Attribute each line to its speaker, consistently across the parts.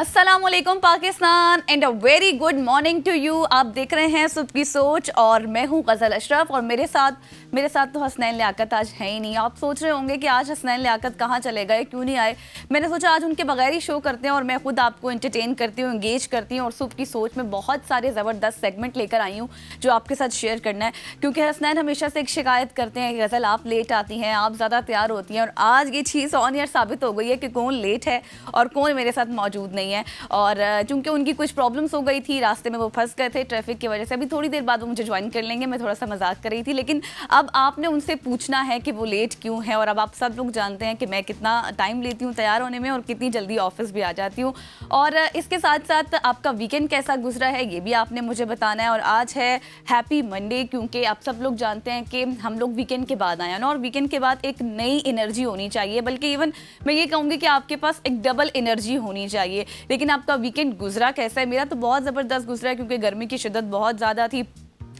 Speaker 1: अस्सलामुअलैकुम Pakistan and a very good morning to you. आप देख रहे हैं सुबह की सोच और मैं हूं गज़ल अशरफ और मेरे साथ तो हसनैन लियाकत आज है ही नहीं। आप सोच रहे होंगे कि आज हसनैन लियाकत कहाँ चले गए, क्यों नहीं आए। मैंने सोचा आज उनके बगैर ही शो करते हैं और मैं खुद आपको एंटरटेन करती हूँ, इंगेज करती हूँ और सुबह की सोच में बहुत सारे ज़बरदस्त सेगमेंट लेकर आई हूँ जो आपके साथ शेयर करना है। क्योंकि हसनैन हमेशा से एक शिकायत करते हैं कि गज़ल आप लेट आती हैं, आप ज़्यादा तैयार होती हैं और आज ये चीज़ ऑन एयर साबित हो गई है कि कौन लेट है और कौन मेरे साथ मौजूद नहीं है। और चूंकि उनकी कुछ प्रॉब्लम्स हो गई थी, रास्ते में वो फंस गए थे ट्रैफिक की वजह से। अभी थोड़ी देर बाद वो मुझे ज्वाइन कर लेंगे, मैं थोड़ा सा मजाक कर रही थी। लेकिन अब आपने उनसे पूछना है कि वो लेट क्यों है। और अब आप सब लोग जानते हैं कि मैं कितना टाइम लेती हूँ तैयार होने में और कितनी जल्दी ऑफिस भी आ जाती हूँ। और इसके साथ साथ आपका वीकेंड कैसा गुजरा है ये भी आपने मुझे बताना है। और आज है हैप्पी मंडे, क्योंकि आप सब लोग जानते हैं कि हम लोग वीकेंड के बाद आए हैं और वीकेंड के बाद एक नई एनर्जी होनी चाहिए, बल्कि इवन मैं ये कहूँगी कि आपके पास एक डबल एनर्जी होनी चाहिए। लेकिन आपका वीकेंड गुजरा कैसा है? मेरा तो बहुत ज़बरदस्त गुजरा है, क्योंकि गर्मी की शिद्दत बहुत ज़्यादा थी।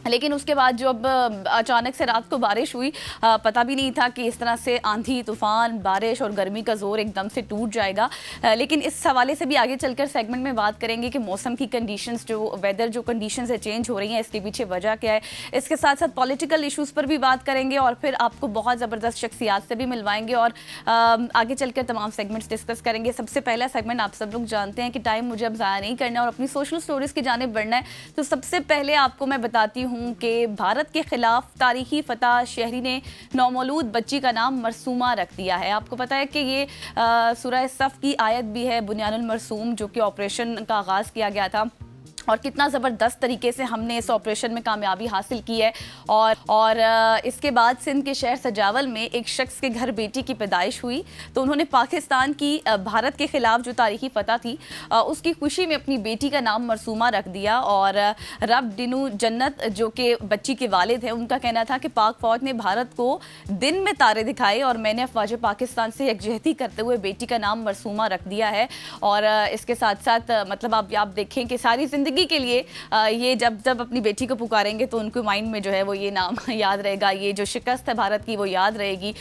Speaker 1: लेकिन उसके बाद जो अब अचानक से रात को बारिश हुई, पता भी नहीं था कि इस तरह से आंधी तूफान बारिश और गर्मी का जोर एकदम से टूट जाएगा। लेकिन इस हवाले से भी आगे चलकर सेगमेंट में बात करेंगे कि मौसम की कंडीशंस, जो वेदर जो कंडीशंस है चेंज हो रही हैं, इसके पीछे वजह क्या है। इसके साथ साथ पॉलिटिकल इशूज़ पर भी बात करेंगे और फिर आपको बहुत ज़बरदस्त शख्सियात से भी मिलवाएंगे और आगे चलकर तमाम सेगमेंट्स डिस्कस करेंगे। सबसे पहला सेगमेंट आप सब लोग जानते हैं कि टाइम मुझे अब ज़ाया नहीं करना और अपनी सोशल स्टोरीज़ की जानिब बढ़ना है। तो सबसे पहले आपको मैं बताती हूँ कि भारत के खिलाफ तारीखी फतह शहरी ने नौमौलूद बच्ची का नाम मरसूमा रख दिया है। आपको पता है कि ये सूरह सफ़ की आयत भी है, बुनियानुल मरसूम, जो कि ऑपरेशन का आगाज़ किया गया था और कितना ज़बरदस्त तरीके से हमने इस ऑपरेशन में कामयाबी हासिल की है। और इसके बाद सिंध के शहर सजावल में एक शख्स के घर बेटी की पैदाइश हुई, तो उन्होंने पाकिस्तान की भारत के ख़िलाफ़ जो तारीखी फतह थी उसकी खुशी में अपनी बेटी का नाम मरसूमा रख दिया। और रब डिनू जन्नत, जो कि बच्ची के वालिद हैं, उनका कहना था कि पाक फ़ौज ने भारत को दिन में तारे दिखाए और मैंने अफवाज पाकिस्तान से यकजहती करते हुए बेटी का नाम मरसूमा रख दिया है। और इसके साथ साथ मतलब आप देखें कि सारी ज़िंदगी के लिए ये जब अपनी बेटी को पुकारेंगे तो उनको माइंड में जो है वो ये नाम याद रहेगा, ये जो शिकस्त है भारत की वो याद रहेगी।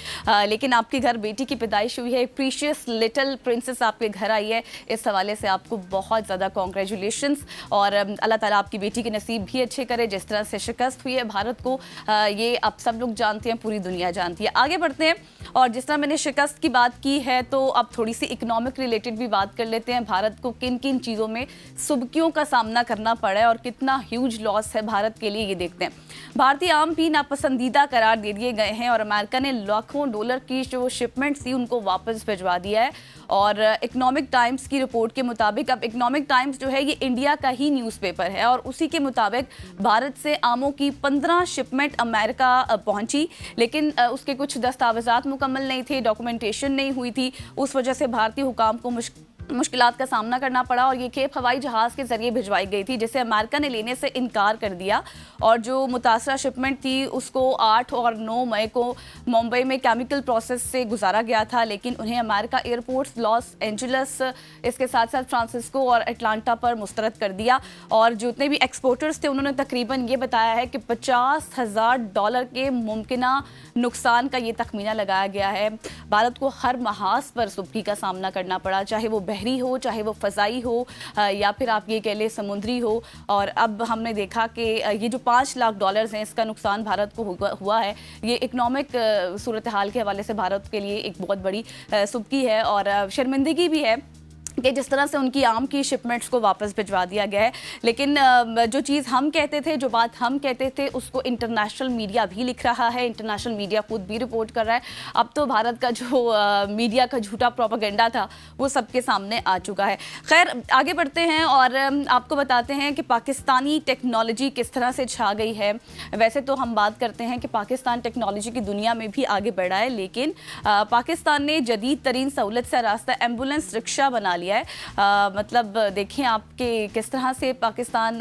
Speaker 1: लेकिन आपके घर बेटी की पैदाइश हुई है, प्रीशियस लिटिल प्रिंसेस आपके घर आई है। इस हवाले से आपको बहुत ज़्यादा कॉन्ग्रेचुलेशंस और अल्लाह ताला आपकी बेटी के नसीब भी अच्छे करे। जिस तरह से शिकस्त हुई है भारत को, ये आप सब लोग जानते हैं, पूरी दुनिया जानती है। आगे बढ़ते हैं और जिस तरह मैंने शिकस्त की बात की है तो अब थोड़ी सी इकोनॉमिक रिलेटेड भी बात कर लेते हैं। भारत को किन किन चीज़ों में सुबकियों का सामना करना पड़ा है और कितना ह्यूज लॉस है भारत के लिए, ये देखते हैं। भारतीय आम भी नापसंदीदा करार दे दिए गए हैं और अमेरिका ने लाखों डॉलर की जो शिपमेंट्स थी उनको वापस भिजवा दिया है। और इकोनॉमिक टाइम्स की रिपोर्ट के मुताबिक, अब इकोनॉमिक टाइम्स जो है ये इंडिया का ही न्यूज़पेपर है और उसी के मुताबिक भारत से आमों की 15 शिपमेंट अमेरिका पहुंची, लेकिन उसके कुछ दस्तावेजात मुकम्मल नहीं थे, डॉक्यूमेंटेशन नहीं हुई थी। उस वजह से भारतीय हुकाम को मुश्किलात का सामना करना पड़ा और ये खेप हवाई जहाज़ के ज़रिए भिजवाई गई थी, जिसे अमेरिका ने लेने से इनकार कर दिया। और जो मुतासरा शिपमेंट थी उसको 8 और 9 मई को मुंबई में केमिकल प्रोसेस से गुजारा गया था, लेकिन उन्हें अमेरिका एयरपोर्ट्स लॉस एंजल्स, इसके साथ साथ फ्रांसिस्को और अटलांटा पर मुस्तरद कर दिया। और जितने भी एक्सपोर्टर्स थे उन्होंने तकरीबन ये बताया है कि $50,000 के मुमकिना नुकसान का ये तखमीना लगाया गया है। भारत को हर महाज पर सुबकी का सामना करना पड़ा, चाहे वो बहरी हो, चाहे वो फ़ज़ाई हो या फिर आप ये कह लें समुद्री हो। और अब हमने देखा कि ये जो $5 लाख हैं इसका नुकसान भारत को हुआ है। ये इकनॉमिक सूरत हाल के हवाले से भारत के लिए एक बहुत बड़ी सुबकी है और शर्मिंदगी भी है कि जिस तरह से उनकी आम की शिपमेंट्स को वापस भिजवा दिया गया है। लेकिन जो चीज़ हम कहते थे, जो बात हम कहते थे, उसको इंटरनेशनल मीडिया भी लिख रहा है, इंटरनेशनल मीडिया खुद भी रिपोर्ट कर रहा है। अब तो भारत का जो मीडिया का झूठा प्रोपेगेंडा था वो सबके सामने आ चुका है। खैर आगे बढ़ते हैं और आपको बताते हैं कि पाकिस्तानी टेक्नोलॉजी किस तरह से छा गई है। वैसे तो हम बात करते हैं कि पाकिस्तान टेक्नोलॉजी की दुनिया में भी आगे बढ़ा है, लेकिन पाकिस्तान ने जदीद तरीन सहूलत से रास्ता एम्बुलेंस रिक्शा बना लिया है। मतलब देखिए आपके किस तरह से पाकिस्तान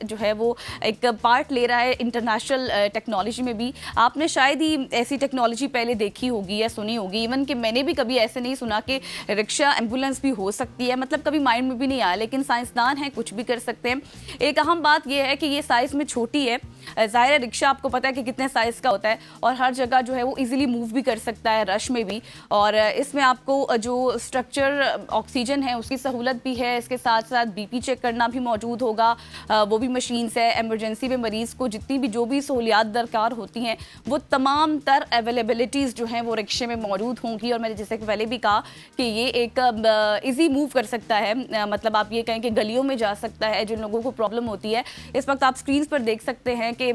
Speaker 1: जो है वो एक पार्ट ले रहा है इंटरनेशनल टेक्नोलॉजी में भी। आपने शायद ही ऐसी टेक्नोलॉजी पहले देखी होगी या सुनी होगी, इवन कि मैंने भी कभी ऐसे नहीं सुना कि रिक्शा एम्बुलेंस भी हो सकती है। मतलब कभी माइंड में भी नहीं आया, लेकिन साइंसदान हैं, कुछ भी कर सकते हैं। एक अहम बात यह है कि ये साइज़ में छोटी है ज़ाहिर है रिक्शा आपको पता है कि कितने साइज़ का होता है और हर जगह जो है वो इजीली मूव भी कर सकता है रश में भी। और इसमें आपको जो स्ट्रक्चर ऑक्सीजन है उसकी सहूलत भी है, इसके साथ साथ बीपी चेक करना भी मौजूद होगा, वो भी मशीन्स है। एमरजेंसी में मरीज़ को जितनी भी जो भी सहूलियात दरकार होती हैं वो तमाम तर अवेलेबिलिटीज़ जो हैं वो रिक्शे में मौजूद होंगी। और मैंने जैसे कि पहले भी कहा कि ये एक ईजी मूव कर सकता है, मतलब आप ये कहें कि गलियों में जा सकता है जिन लोगों को प्रॉब्लम होती है। इस वक्त आप स्क्रीन पर देख सकते हैं कि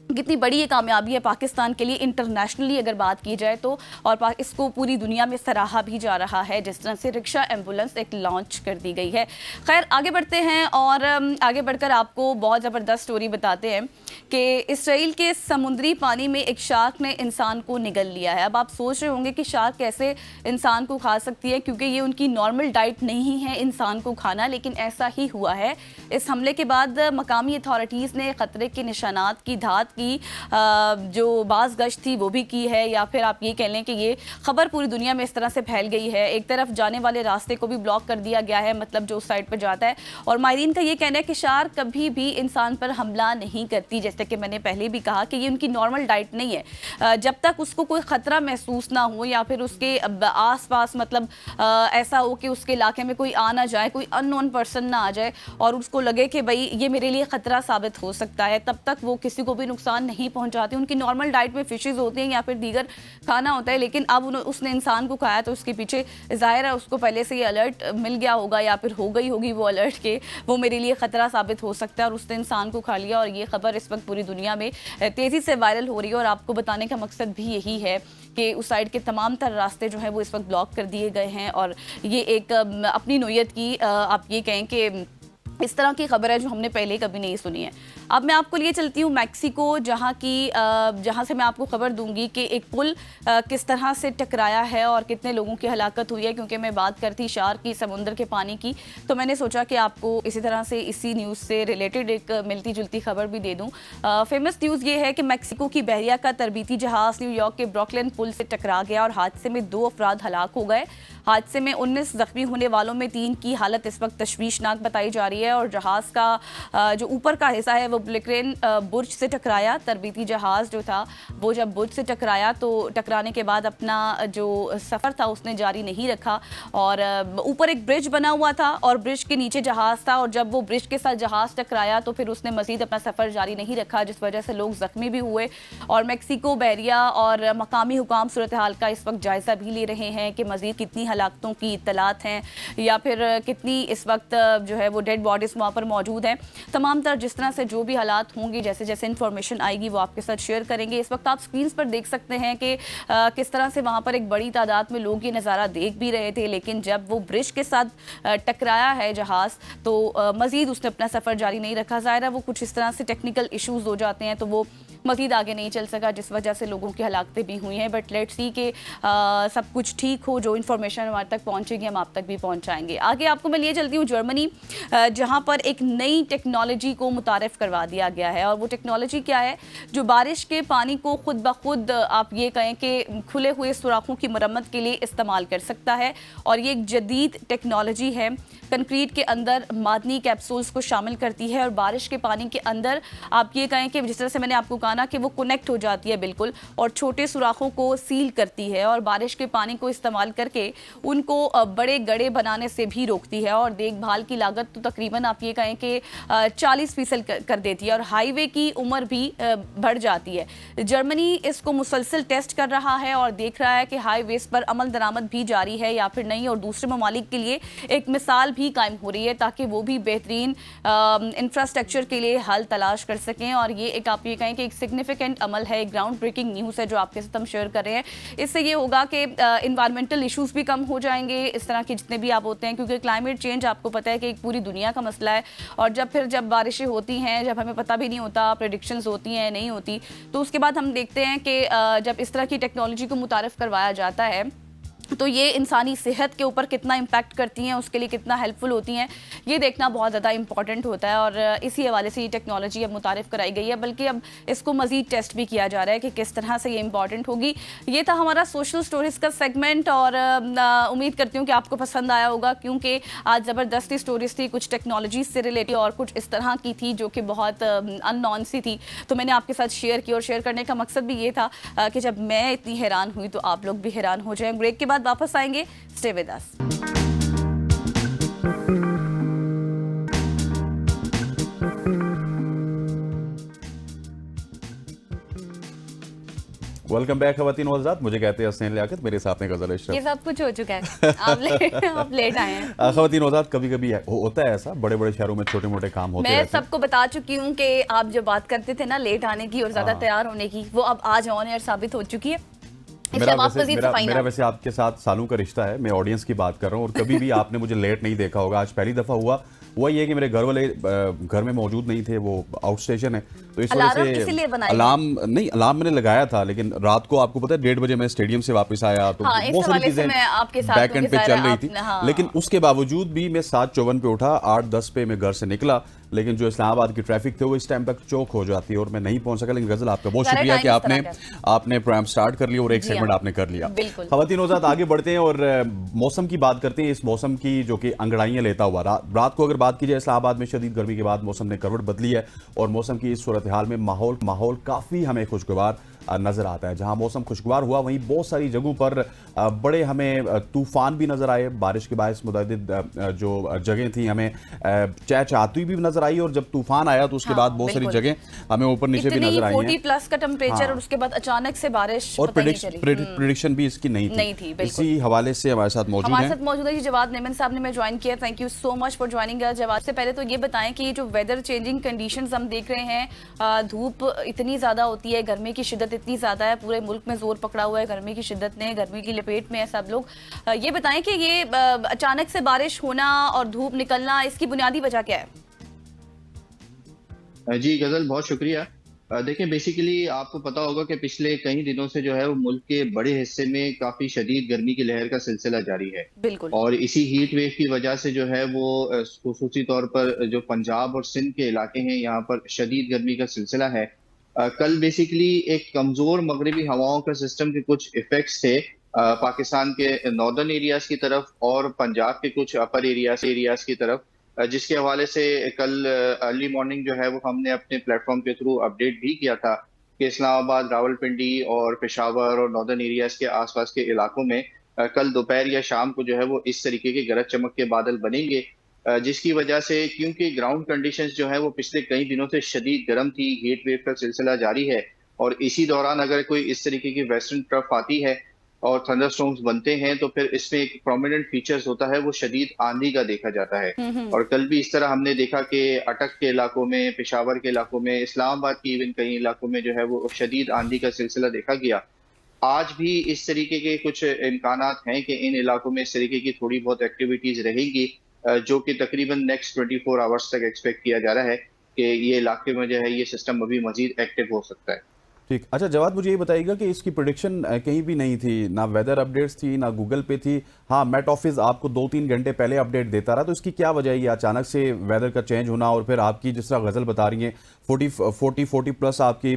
Speaker 1: कितनी बड़ी ये कामयाबी है पाकिस्तान के लिए इंटरनेशनली अगर बात की जाए तो, और इसको पूरी दुनिया में सराहा भी जा रहा है जिस तरह से रिक्शा एम्बुलेंस एक लॉन्च कर दी गई है। खैर आगे बढ़ते हैं और आगे बढ़कर आपको बहुत ज़बरदस्त स्टोरी बताते हैं कि इसराइल के समुद्री पानी में एक शार्क ने इंसान को निगल लिया है। अब आप सोच रहे होंगे कि शार्क कैसे इंसान को खा सकती है, क्योंकि ये उनकी नॉर्मल डाइट नहीं है इंसान को खाना, लेकिन ऐसा ही हुआ है। इस हमले के बाद मकामी अथॉरिटीज़ ने ख़तरे के निशानात की धात की जो बाज़ गश्त थी वो भी की है, या फिर आप ये कह लें कि ये खबर पूरी दुनिया में इस तरह से फैल गई है। एक तरफ जाने वाले रास्ते को भी ब्लॉक कर दिया गया है, मतलब जो उस साइड पर जाता है। और माहिरीन का ये कहना है कि शार्क कभी भी इंसान पर हमला नहीं करती, जैसे कि मैंने पहले भी कहा कि ये उनकी नॉर्मल डाइट नहीं है। जब तक उसको कोई ख़तरा महसूस ना हो या फिर उसके आस पास मतलब ऐसा हो कि उसके इलाके में कोई आ ना जाए, कोई अननोन पर्सन ना आ जाए और उसको लगे कि भाई ये मेरे लिए ख़तरा साबित हो सकता है, तब तक वो किसी को भी नुकसान नहीं पहुंचाती। उनकी नॉर्मल डाइट में फिशेस होती हैं या फिर दीगर खाना होता है, लेकिन अब उसने इंसान को खाया तो उसके पीछे ज़ाहिर है उसको पहले से ये अलर्ट मिल गया होगा या फिर हो गई होगी वो अलर्ट के वो मेरे लिए ख़तरा साबित हो सकता है, और उसने इंसान को खा लिया। और ये खबर इस वक्त पूरी दुनिया में तेज़ी से वायरल हो रही है और आपको बताने का मकसद भी यही है कि उस साइड के तमाम तर रास्ते जो हैं वो इस वक्त ब्लॉक कर दिए गए हैं। और ये एक अपनी नोयत की आप ये कहें कि इस तरह की खबर है जो हमने पहले कभी नहीं सुनी है। अब मैं आपको लिए चलती हूँ मैक्सिको, जहाँ से मैं आपको खबर दूंगी कि एक पुल किस तरह से टकराया है और कितने लोगों की हलाकत हुई है। क्योंकि मैं बात करती शार्क की, समुद्र के पानी की, तो मैंने सोचा कि आपको इसी तरह से इसी न्यूज़ से रिलेटेड एक मिलती जुलती खबर भी दे दूँ। फेमस न्यूज़ ये है कि मैक्सिको की बहरिया का तरबीती जहाज़ न्यूयॉर्क के ब्रुकलिन पुल से टकरा गया और हादसे में 2 अफराद हलाक हो गए। हादसे में 19 जख्मी होने वालों में 3 की हालत इस वक्त तशवीशनाक बताई जा रही है। और जहाज़ का जो ऊपर का हिस्सा है वो ब्रुकलिन बुर्ज से टकराया। तरबीती जहाज़ जो था वो जब बुर्ज से टकराया तो टकराने के बाद अपना जो सफ़र था उसने जारी नहीं रखा, और ऊपर एक ब्रिज बना हुआ था और ब्रिज के नीचे जहाज़ था, और जब वो ब्रिज के साथ जहाज़ टकराया तो फिर उसने मज़ीद अपना सफ़र जारी नहीं रखा, जिस वजह से लोग ज़ख्मी भी हुए। और मैक्सिको, बहरिया और मकामी हुकाम सूरत हाल का इस वक्त जायज़ा भी ले रहे हैं कि मज़ीद कितनी हलाकतों की इत्तलात हैं या फिर कितनी इस वक्त जो है वो डेड बॉडीज़ वहाँ पर मौजूद हैं। तमाम तर जिस तरह से जो भी हालात होंगी, जैसे जैसे इन्फॉर्मेशन आएगी वो आपके साथ शेयर करेंगे। इस वक्त आप स्क्रीन पर देख सकते हैं कि किस तरह से वहाँ पर एक बड़ी तादाद में लोग ये नज़ारा देख भी रहे थे, लेकिन जब वो ब्रिज के साथ टकराया है जहाज़ तो मज़ीद उसने अपना सफ़र जारी नहीं रखा। ज़ाहिर है वो कुछ इस तरह से टेक्निकल इशूज़ हो जाते हैं तो वो मज़ीद आगे नहीं चल सका, जिस वजह से लोगों की हलाकतें भी हुई हैं। बट लेट्स सी कि सब कुछ ठीक हो, जो इन्फॉर्मेशन हमारे तक पहुँचेगी हम आप तक भी पहुँचाएंगे। आगे आपको मैं लिए चलती हूँ जर्मनी, जहाँ पर एक नई टेक्नोलॉजी को मुतारिफ करवा दिया गया है। और वो टेक्नोलॉजी क्या है, जो बारिश के पानी को खुद ब खुद आप ये कहें कि खुले हुए सुराखों की मरम्मत के लिए इस्तेमाल कर सकता है। और ये एक जदीद टेक्नोलॉजी है, कंक्रीट के अंदर मादनी कैप्सूल्स को शामिल करती है और बारिश के पानी के अंदर आप ये कहें कि जिस तरह से मैंने आपको कहा ना कि वो कनेक्ट हो जाती है बिल्कुल, और छोटे सुराखों को सील करती है और बारिश के पानी को इस्तेमाल करके उनको बड़े गड्ढे बनाने से भी रोकती है। और देखभाल की लागत तो तकरीबन आप ये कहें कि 40% कर देती है और हाईवे की उम्र भी बढ़ जाती है। जर्मनी इसको मुसलसल टेस्ट कर रहा है और देख रहा है कि हाईवेज पर अमल दरामद भी जारी है या फिर नहीं, और दूसरे ममालिक के लिए एक मिसाल भी कायम हो रही है ताकि वो भी बेहतरीन इंफ्रास्ट्रक्चर के लिए हल तलाश कर सकें। और ये एक आप ये कहें कि एक सिग्निफिकेंट अमल है, एक ग्राउंड ब्रेकिंग न्यूज़ है जो आपके साथ हम शेयर कर रहे हैं। इससे ये होगा कि इन्वायरमेंटल इशूज़ भी कम हो जाएंगे, इस तरह के जितने भी आप होते हैं, क्योंकि क्लाइमेट चेंज आपको पता है कि एक पूरी दुनिया का मसला है। और जब बारिशें होती हैं, जब हमें पता भी नहीं होता, प्रेडिक्शंस होती हैं नहीं होती, तो उसके बाद हम देखते हैं कि जब इस तरह की टेक्नोलॉजी को मुतारिफ करवाया जाता है तो ये इंसानी सेहत के ऊपर कितना इम्पैक्ट करती हैं, उसके लिए कितना हेल्पफुल होती हैं, ये देखना बहुत ज़्यादा इंपॉर्टेंट होता है। और इसी हवाले से ये टेक्नोलॉजी अब मुतारिफ़ कराई गई है, बल्कि अब इसको मज़ीद टेस्ट भी किया जा रहा है कि किस तरह से ये इंपॉर्टेंट होगी। ये था हमारा सोशल स्टोरीज़ का सेगमेंट, और उम्मीद करती हूँ कि आपको पसंद आया होगा, क्योंकि आज ज़बरदस्ती स्टोरीज़ थी, कुछ टेक्नोलॉजी से रिलेटेड और कुछ इस तरह की थी जो कि बहुत अननोन सी थी। तो मैंने आपके साथ शेयर की, और शेयर करने का मकसद भी ये था कि जब मैं इतनी हैरान हुई तो आप लोग भी हैरान हो जाएं। ब्रेक के बाद वापस आएंगे, stay with us.
Speaker 2: Welcome back खवातीन व हज़रात, मुझे कहते हैं हसनैन लियाकत, मेरे साथ में गजल अशरफ।
Speaker 1: ये सब कुछ हो चुका है, आप लेट आए हैं।
Speaker 2: खवातीन व हज़रात, कभी कभी होता है ऐसा, बड़े बड़े शहरों में छोटे मोटे काम होते
Speaker 1: मैं
Speaker 2: रहते हैं।
Speaker 1: सबको बता चुकी हूँ कि आप जो बात करते थे ना लेट आने की और ज्यादा तैयार होने की, वो अब आज ऑन एयर साबित हो चुकी है।
Speaker 2: मेरा वैसे आपके साथ सालों का रिश्ता है, मैं ऑडियंस की बात कर रहा हूँ, और कभी भी आपने मुझे लेट नहीं देखा होगा। आज पहली दफा हुआ ये कि मेरे घर वाले घर में मौजूद नहीं थे, वो आउट स्टेशन है, तो इस वजह से अलार्म मैंने लगाया था, लेकिन रात को आपको पता है 1:30 बजे मैं स्टेडियम से वापस आया, तो बहुत सारी चीजें बैक एंड पे चल रही थी। लेकिन उसके बावजूद भी मैं 7:54 पे उठा, 8:10 पे मैं घर से निकला, लेकिन जो इस्लामाबाद की ट्रैफिक थे वो इस टाइम तक चौक हो जाती है और मैं नहीं पहुंच सका। लेकिन गजल, आपका बहुत शुक्रिया कि आपने प्रोग्राम स्टार्ट कर लिया और एक सेगमेंट आपने कर लिया। खवातीन औज़ात, आगे बढ़ते हैं और मौसम की बात करते हैं। इस मौसम की जो कि अंगड़ाइयां लेता हुआ रात को अगर बात की जाए, इस्लामाबाद में शदीद गर्मी के बाद मौसम ने करवट बदली है, और मौसम की इस सूरत हाल में माहौल काफ़ी हमें खुशगवार नजर आता है। जहां मौसम खुशगवार हुआ, वहीं बहुत सारी जगहों पर बड़े हमें तूफान भी नजर आए। बारिश के बायस मुतअद्दिद जो जगह थी हमें चहचहाती भी नजर आई, और जब तूफान आया तो उसके बाद बहुत सारी जगह हमें ऊपर नीचे भी नजर आई हैं।
Speaker 1: 40 प्लस का टेम्परेचर, और उसके बाद अचानक से बारिश,
Speaker 2: और प्रेडिक्शन भी इसकी नहीं थी। इसी हवाले से हमारे साथ मौजूद
Speaker 1: है जवाद नेमन साहब ने मैं ज्वाइन किया। Thank you so much for joining us. Jawad, से पहले तो ये बताएं कि ये जो वेदर चेंजिंग कंडीशंस हम देख रहे हैं, धूप इतनी ज्यादा होती है, गर्मी की शिद्दत इतनी ज्यादा है, पूरे मुल्क में जोर पकड़ा हुआ है गर्मी की शिद्दत ने, गर्मी की लपेट में है सब लोग। ये बताएं कि ये अचानक से बारिश होना और धूप निकलना, इसकी बुनियादी वजह क्या है?
Speaker 3: जी गजल, बहुत शुक्रिया। देखिए, बेसिकली आपको पता होगा कि पिछले कई दिनों से जो है वो मुल्क के बड़े हिस्से में काफी शदीद गर्मी की लहर का सिलसिला जारी है।
Speaker 1: बिल्कुल।
Speaker 3: और इसी हीट वेव की वजह से जो है वो खुसूसी तौर पर जो पंजाब और सिंध के इलाके हैं, यहाँ पर शदीद गर्मी का सिलसिला है। कल बेसिकली एक कमजोर मगरबी हवाओं का सिस्टम के कुछ इफेक्ट्स थे पाकिस्तान के नॉर्दर्न एरियाज की तरफ और पंजाब के कुछ अपर एरियाज की तरफ, जिसके हवाले से कल अर्ली मॉर्निंग जो है वो हमने अपने प्लेटफॉर्म के थ्रू अपडेट भी किया था कि इस्लामाबाद, रावलपिंडी और पेशावर और नॉर्दर्न एरियाज के आसपास के इलाकों में कल दोपहर या शाम को जो है वो इस तरीके के गरज चमक के बादल बनेंगे, जिसकी वजह से, क्योंकि ग्राउंड कंडीशंस जो है वो पिछले कई दिनों से शदीद गर्म थी, हीट वेव का सिलसिला जारी है, और इसी दौरान अगर कोई इस तरीके की वेस्टर्न ट्रफ आती है और थंडरस्टॉर्म्स बनते हैं तो फिर इसमें एक प्रोमिनेंट फीचर्स होता है, वो शदीद आंधी का देखा जाता है। और कल भी इस तरह हमने देखा कि अटक के इलाकों में, पेशावर के इलाकों में, इस्लामाबाद की इवन कई इलाकों में जो है वो शदीद आंधी का सिलसिला देखा गया। आज भी इस तरीके के कुछ इम्कानात हैं कि इन इलाकों में इस तरीके की थोड़ी बहुत एक्टिविटीज रहेंगी, जो कि तकरीबन नेक्स्ट 24 आवर्स तक एक्सपेक्ट किया जा रहा है कि ये इलाके में जो है ये सिस्टम अभी मजीद एक्टिव हो सकता है।
Speaker 2: ठीक। अच्छा जवाद, मुझे ये बताइएगा कि इसकी प्रेडिक्शन कहीं भी नहीं थी, ना वेदर अपडेट्स थी, ना गूगल पे थी। हाँ, मेट ऑफिस आपको 2-3 घंटे पहले अपडेट देता रहा, तो इसकी क्या वजह है ये अचानक से वेदर का चेंज होना? और फिर आपकी जिस तरह गज़ल बता रही हैं 40 प्लस आपकी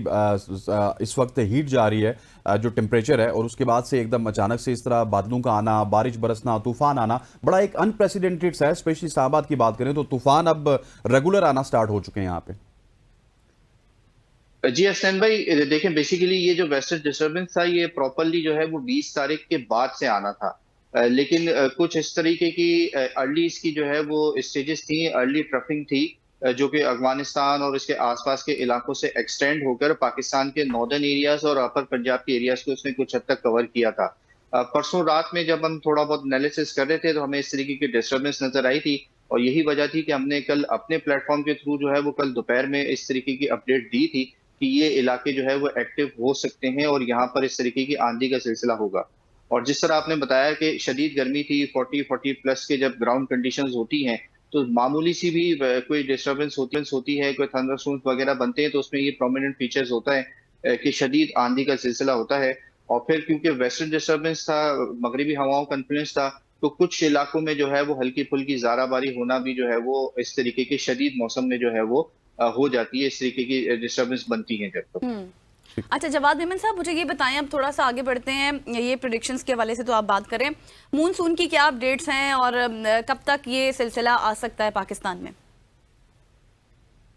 Speaker 2: इस वक्त हीट जा रही है, जो टेम्परेचर है, और उसके बाद से एकदम अचानक से इस तरह बादलों का आना, बारिश बरसना, तूफान आना, बड़ा एक अनप्रेसिडेंटेड है। स्पेशली इस्लामाबाद की बात करें तो तूफान अब रेगुलर आना स्टार्ट हो चुके हैं यहाँ पे।
Speaker 3: जी हसन भाई, देखें, बेसिकली ये जो वेस्टर्न डिस्टर्बेंस था ये प्रॉपरली जो है वो 20 तारीख के बाद से आना था, लेकिन कुछ इस तरीके की अर्ली इसकी जो है वो स्टेजेस थी, अर्ली ट्रफिंग थी, जो कि अफगानिस्तान और इसके आसपास के इलाकों से एक्सटेंड होकर पाकिस्तान के नॉर्दर्न एरियाज और अपर पंजाब के एरियाज को उसने कुछ हद तक कवर किया था। परसों रात में जब हम थोड़ा बहुत एनालिसिस कर रहे थे तो हमें इस तरीके की डिस्टर्बेंस नजर आई थी, और यही वजह थी कि हमने कल अपने प्लेटफॉर्म के थ्रू जो है वो कल दोपहर में इस तरीके की अपडेट दी थी कि ये इलाके जो है वो एक्टिव हो सकते हैं और यहाँ पर इस तरीके की आंधी का सिलसिला होगा। और जिस तरह आपने बताया कि शदीद गर्मी थी, 40 प्लस के जब ग्राउंड कंडीशंस होती हैं तो मामूली सी भी कोई डिस्टर्बेंस होती है, कोई थंडरस्टॉर्म्स वगैरह बनते हैं, तो उसमें ये प्रोमिनेंट फीचर्स होता है कि शदीद आंधी का सिलसिला होता है। और फिर क्योंकि वेस्टर्न डिस्टर्बेंस था, मगरिबी हवाओं का इन्फ्लुएंस था, तो कुछ इलाकों में जो है वो हल्की फुल्की ज़ाराबारी होना भी जो है वो इस तरीके के शदीद मौसम में जो है वो हो जाती है, इस तरीके की डिस्टर्बेंस बनती है जब तो।
Speaker 1: अच्छा जवाद मेमन साहब, मुझे ये बताएं, अब थोड़ा सा आगे बढ़ते हैं, ये प्रेडिक्शंस के हवाले से तो आप बात करें, मूनसून की क्या अपडेट्स हैं और कब तक ये सिलसिला आ सकता है पाकिस्तान में?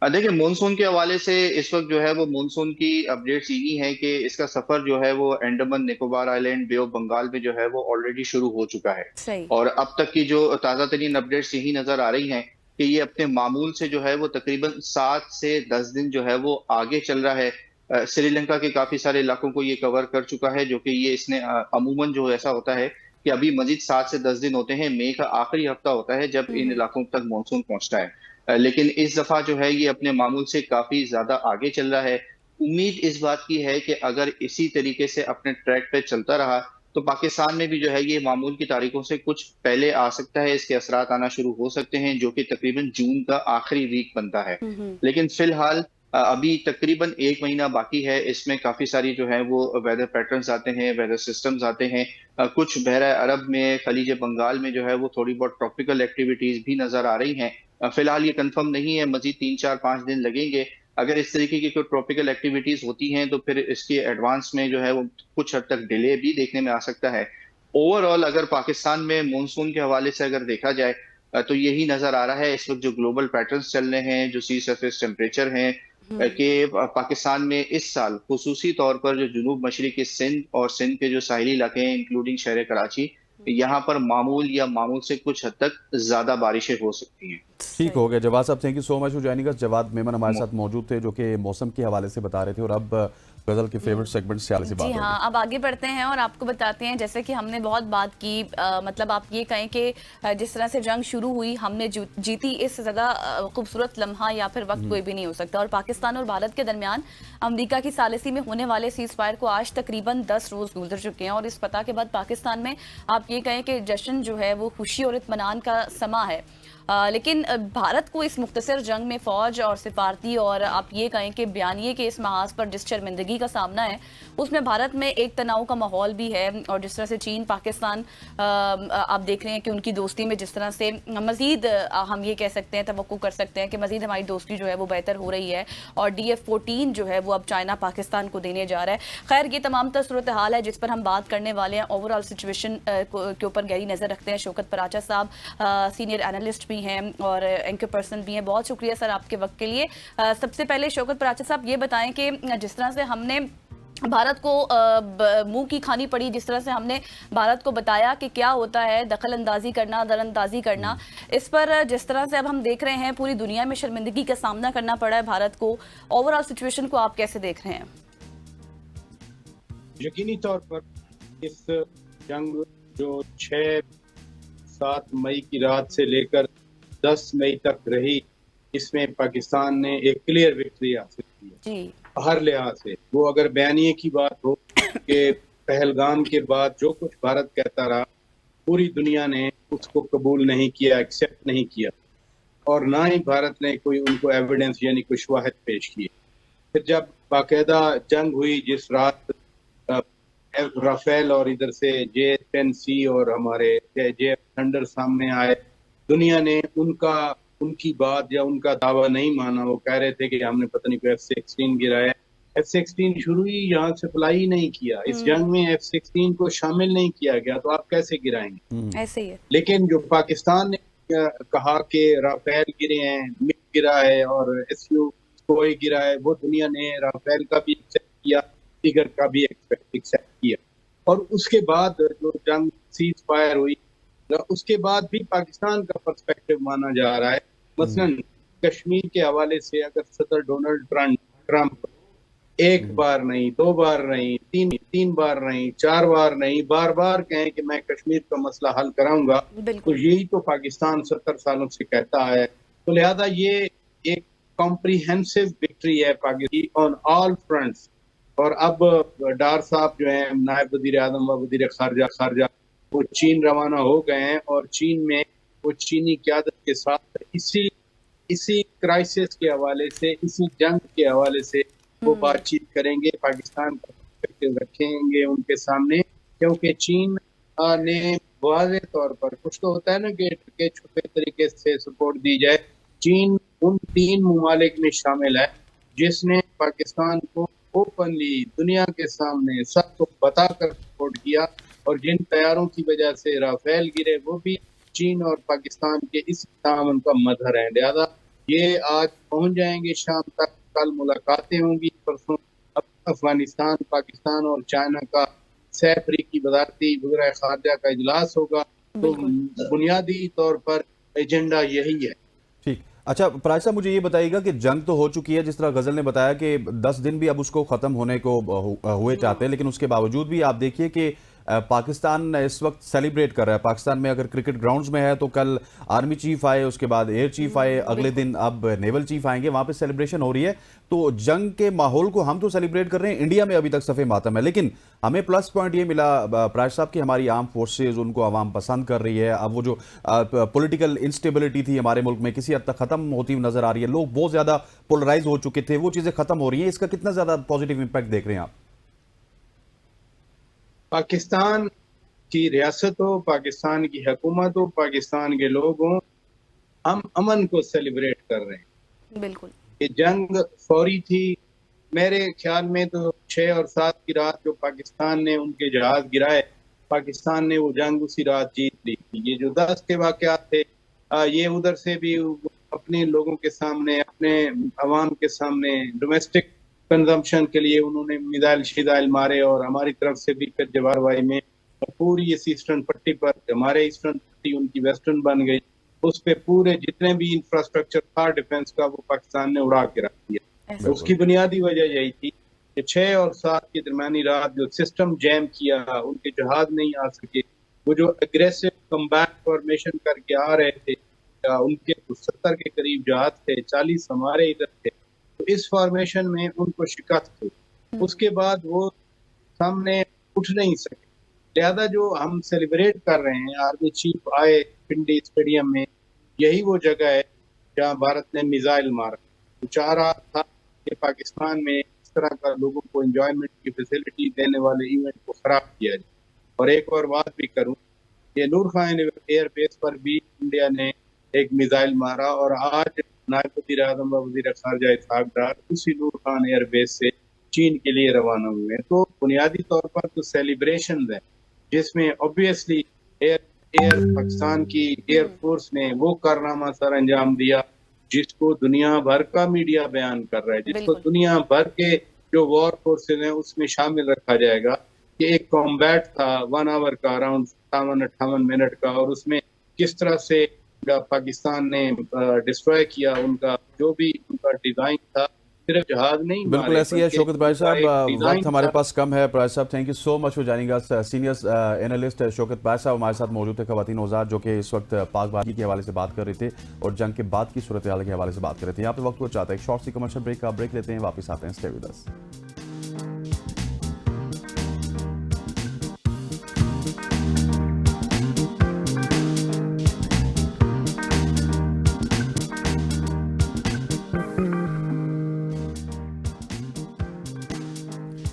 Speaker 3: देखिए, मानसून के हवाले से इस वक्त जो है वो मानसून की अपडेट्स यही है कि इसका सफर जो है वो Andaman Nicobar island, bay of Bengal में जो है वो ऑलरेडी शुरू हो चुका है।
Speaker 1: सही।
Speaker 3: और अब तक की जो ताज़ा तरीन अपडेट्स यही नजर आ रही हैं कि ये अपने मामूल से जो है वो तकरीबन 7 से 10 दिन जो है वो आगे चल रहा है। श्रीलंका के काफी सारे इलाकों को ये कवर कर चुका है, जो कि ये इसने अमूमन जो ऐसा होता है कि अभी मजीद 7 से 10 दिन होते हैं, मई का आखिरी हफ्ता होता है जब इन इलाकों तक मानसून पहुंचता है। लेकिन इस दफा जो है ये अपने मामूल से काफी ज्यादा आगे चल रहा है। उम्मीद इस बात की है कि अगर इसी तरीके से अपने ट्रैक पे चलता रहा तो पाकिस्तान में भी जो है ये मामूल की तारीखों से कुछ पहले आ सकता है, इसके असरात आना शुरू हो सकते हैं, जो कि तकरीबन जून का आखिरी वीक बनता है। लेकिन फिलहाल अभी तकरीबन 1 महीना बाकी है, इसमें काफी सारी जो है वो वेदर पैटर्न्स आते हैं, वेदर सिस्टम्स आते हैं। कुछ बहरा अरब में, खलीज बंगाल में जो है वो थोड़ी बहुत ट्रॉपिकल एक्टिविटीज भी नजर आ रही हैं। फिलहाल ये कंफर्म नहीं है, मजीद 3, 4, 5 दिन लगेंगे। अगर इस तरीके की कोई ट्रॉपिकल एक्टिविटीज होती हैं तो फिर इसके एडवांस में जो है वो कुछ हद तक डिले भी देखने में आ सकता है। ओवरऑल अगर पाकिस्तान में मानसून के हवाले से अगर देखा जाए तो यही नजर आ रहा है इस वक्त जो ग्लोबल पैटर्न्स चल रहे हैं, जो सी सरफेस टेम्परेचर हैं, कि पाकिस्तान में इस साल खुसूसी तौर पर जो जुनूब मशरिकी सिंध और सिंध के जो साहिली इलाके हैं इंक्लूडिंग शहर कराची, यहाँ पर मामूल या मामूल से कुछ हद तक ज्यादा बारिशें हो सकती हैं।
Speaker 2: ठीक हो गया जवाद साहब, thank you so much for joining us. Jawad Memon हमारे साथ मौजूद थे जो कि मौसम के हवाले से बता रहे थे, और अब गजल के फेवरेट सेगमेंट से बात
Speaker 1: जी हाँ, अब आगे बढ़ते हैं और आपको बताते हैं, जैसे कि हमने बहुत बात की, मतलब आप ये कहें कि जिस तरह से जंग शुरू हुई हमने जीती, इससे ज़्यादा खूबसूरत लम्हा या फिर वक्त कोई भी नहीं हो सकता। और पाकिस्तान और भारत के दरमियान अमेरिका की सालिसी में होने वाले सीज फायर को आज तकरीबन 10 रोज़ गुजर चुके हैं, और इस पता के बाद पाकिस्तान में आप ये कहें कि जश्न जो है वो खुशी और इत्मीनान का समा है। लेकिन भारत को इस मुख्तसर जंग में फ़ौज और सिफारती और आप ये कहें कि बयानिए के इस महाज पर जिस शर्मिंदगी का सामना है, उसमें भारत में एक तनाव का माहौल भी है। और जिस तरह से चीन पाकिस्तान आप देख रहे हैं कि उनकी दोस्ती में जिस तरह से मज़ीद हम ये कह सकते हैं, तवक्को कर सकते हैं कि मज़ीद हमारी दोस्ती जो है वो बेहतर हो रही है, और DF-14 जो है वो अब चाइना पाकिस्तान को देने जा रहा है। खैर, ये तमाम सूरत हाल है जिस पर हम बात करने वाले हैं। ओवरऑल सिचुएशन के ऊपर गहरी नज़र रखते हैं। शौकत पराचा साहब सीनियर एनालिस्ट भी हैं और एंकर पर्सन भी हैं। बहुत शुक्रिया सर आपके वक्त के लिए। सबसे पहले शौकत पराचा साहब ये बताएं कि जिस तरह से हमने भारत को मुंह की खानी पड़ी, जिस तरह से हमने भारत को बताया कि क्या होता है दखल अंदाजी करना, दरअंदाजी करना, इस पर जिस तरह से अब हम देख रहे हैं पूरी दुनिया में शर्मिंदगी का सामना करना पड़ा है भारत को, ओवरऑल सिचुएशन को आप कैसे देख रहे हैं?
Speaker 4: यकीनी तौर पर इस जंग जो 6-7 मई की रात से लेकर 10 मई तक रही, इसमें पाकिस्तान ने एक क्लियर विक्ट्री हासिल की है हर लिहाज से। वो अगर बयानिए की बात हो कि पहलगाम के बाद जो कुछ भारत कहता रहा, पूरी दुनिया ने उसको कबूल नहीं किया, एक्सेप्ट नहीं किया, और ना ही भारत ने कोई उनको एविडेंस यानी कोई शवाहिद पेश किए। फिर जब बाकायदा जंग हुई, जिस रात राफेल और इधर से J-10C और हमारे JF थंडर सामने आए, दुनिया ने उनकी बात या उनका दावा नहीं माना। वो कह रहे थे कि हमने पता नहीं कोई F-16 गिराया। F-16 शुरू ही यहाँ से फ्लाई ही नहीं किया, इस जंग में F-16 को शामिल नहीं किया गया, तो आप कैसे गिराएंगे?
Speaker 1: ऐसे ही है।
Speaker 4: लेकिन जो पाकिस्तान ने कहा कि राफेल गिरे हैं, मिग गिरा है और SU कोई गिरा है, वो दुनिया ने राफेल का भी एक्सेप्ट किया, फिगर का भी एक्सेप्ट किया। और उसके बाद जो जंग सीज फायर हुई, उसके बाद भी पाकिस्तान का पर्सपेक्टिव माना जा रहा है। मसलन कश्मीर के हवाले से अगर सदर डोनाल्ड ट्रंप एक बार नहीं, 2 बार नहीं, 3 बार नहीं, 4 बार नहीं, बार बार कहें कि मैं कश्मीर का मसला हल कराऊंगा, तो यही तो पाकिस्तान 70 सालों से कहता है। तो लिहाजा ये एक कॉम्प्रिहेंसिव विक्ट्री है पाकिस्तान ऑन ऑल फ्रंट्स। और अब डार साहब जो है नायब वजीर आजम व वजीर खारजा वो चीन रवाना हो गए हैं, और चीन में वो चीनी क़यादत के साथ इसी क्राइसिस के हवाले से, इसी जंग के हवाले से वो बातचीत करेंगे। पाकिस्तान का रखेंगे उनके सामने, क्योंकि चीन ने वाज़ेह तौर पर, कुछ तो होता है ना कि के छुपे तरीके से सपोर्ट दी जाए, चीन उन 3 ममालिक में शामिल है जिसने पाकिस्तान को ओपनली दुनिया के सामने सबको बताकर सपोर्ट किया, और जिन तैयारों की वजह से राफेल गिरे वो भी चीन और पाकिस्तान के इस तामन का मजहर है। लिहाजा ये आज पहुंच जाएंगे शाम तक, कल मुलाकातें होंगी, परसों अफगानिस्तान, पाकिस्तान और चाइना का सह अफ्रीकी वज़ारती वज़ीर ख़ारजा का इजलास होगा। तो बुनियादी तौर पर एजेंडा यही है।
Speaker 2: ठीक। अच्छा प्राज साहब, मुझे ये बताइएगा कि जंग तो हो चुकी है, जिस तरह गजल ने बताया कि 10 दिन भी अब उसको खत्म होने को हुए चाहते हैं, लेकिन उसके बावजूद भी आप देखिए कि पाकिस्तान इस वक्त सेलिब्रेट कर रहा है। पाकिस्तान में अगर क्रिकेट ग्राउंड्स में है तो कल आर्मी चीफ आए, उसके बाद एयर चीफ आए, अगले दिन अब नेवल चीफ आएंगे, वहां पे सेलिब्रेशन हो रही है। तो जंग के माहौल को हम तो सेलिब्रेट कर रहे हैं, इंडिया में अभी तक सफ़े मातम है, लेकिन हमें प्लस पॉइंट ये मिला प्राज साहब कि हमारी आर्म फोर्सेज, उनको आवाम पसंद कर रही है। अब वो जो पॉलिटिकल इंस्टेबिलिटी थी हमारे मुल्क में किसी हद तक खत्म होती हुई नजर आ रही है, लोग बहुत ज्यादा पोलराइज हो चुके थे, वो चीजें खत्म हो रही हैं। इसका कितना ज्यादा पॉजिटिव इंपैक्ट देख रहे हैं आप?
Speaker 4: पाकिस्तान की रियासत हो, पाकिस्तान की हुकूमत हो, पाकिस्तान के लोग हों, हम अमन को सेलिब्रेट कर रहे हैं।
Speaker 1: बिल्कुल।
Speaker 4: ये जंग फौरी थी, मेरे ख्याल में तो 6 और 7 की रात जो पाकिस्तान ने उनके जहाज गिराए, पाकिस्तान ने वो जंग उसी रात जीत ली थी। ये जो 10 के वाकयात थे, ये उधर से भी अपने लोगों के सामने, अपने अवाम के सामने डोमेस्टिक कंजम्पशन के लिए उन्होंने मिसाइल शिजाइल मारे, और हमारी तरफ से भी फिर जवारवाई में पूरी इस ईस्टर्न पट्टी पर, हमारे ईस्टर्न पट्टी उनकी वेस्टर्न बन गई, उस पे पूरे जितने भी इंफ्रास्ट्रक्चर था डिफेंस का वो पाकिस्तान ने उड़ा के रख दिया। तो उसकी बुनियादी वजह यही थी कि 6 और 7 की दरमियानी रात जो सिस्टम जैम किया, उनके जहाज नहीं आ सके, वो जो अग्रेसिव कम्बैट फॉर्मेशन करके आ रहे थे, उनके 70 के करीब जहाज थे, 40 हमारे इधर थे, तो इस फॉर्मेशन में उनको शिकस्त हुई। उसके बाद वो सामने उठ नहीं सके। लिहाजा जो हम सेलिब्रेट कर रहे हैं, आर्मी चीफ आए पिंडी स्टेडियम में, यही वो जगह है जहां भारत ने मिसाइल मारा। तो चाह रहा था कि पाकिस्तान में इस तरह का लोगों को एंजॉयमेंट की फैसिलिटी देने वाले इवेंट को खराब किया जाए। और एक और बात भी करूं, ये नूर खान एयरबेस पर भी इंडिया ने एक मिसाइल मारा, और आज नायब वज़ीर आज़म व वज़ीर ख़ारजा इसहाक़ डार उसी नूर खान एयरबेस से चीन के लिए रवाना हुए। तो बुनियादी तौर पर तो सेलिब्रेशन है, जिसमें ऑब्वियसली एयर पाकिस्तान की एयर फोर्स ने वो कारनामा सर अंजाम दिया जिसको दुनिया भर का मीडिया बयान कर रहा है, जिसको दुनिया भर के जो वॉर फोर्सेज हैं उसमें शामिल रखा जाएगा कि एक कॉम्बैट था 1 आवर का, अराउंड 57-58 मिनट का, और उसमें किस तरह से पाकिस्तान ने डिस्ट्रॉय किया उनका जो भी उनका डिजाइन था। सिर्फ जहाज नहीं,
Speaker 2: बिल्कुल ऐसी है। शौकत प्राज साहब, वक्त हमारे पास कम है। प्राज साहब, thank you so much for joining us. Senior analyst Shaukat Praj साहब हमारे साथ मौजूद थे, खवातीन औजार, जो कि इस वक्त पाक बागी के हवाले से बात कर रहे थे और जंग के बाद की सूरत हाल के हवाले से बात कर रहे थे। यहाँ पे वक्त को चाहता है एक शॉर्ट सी कमर्शियल ब्रेक का ब्रेक लेते हैं, वापस आते हैं। Stay with us.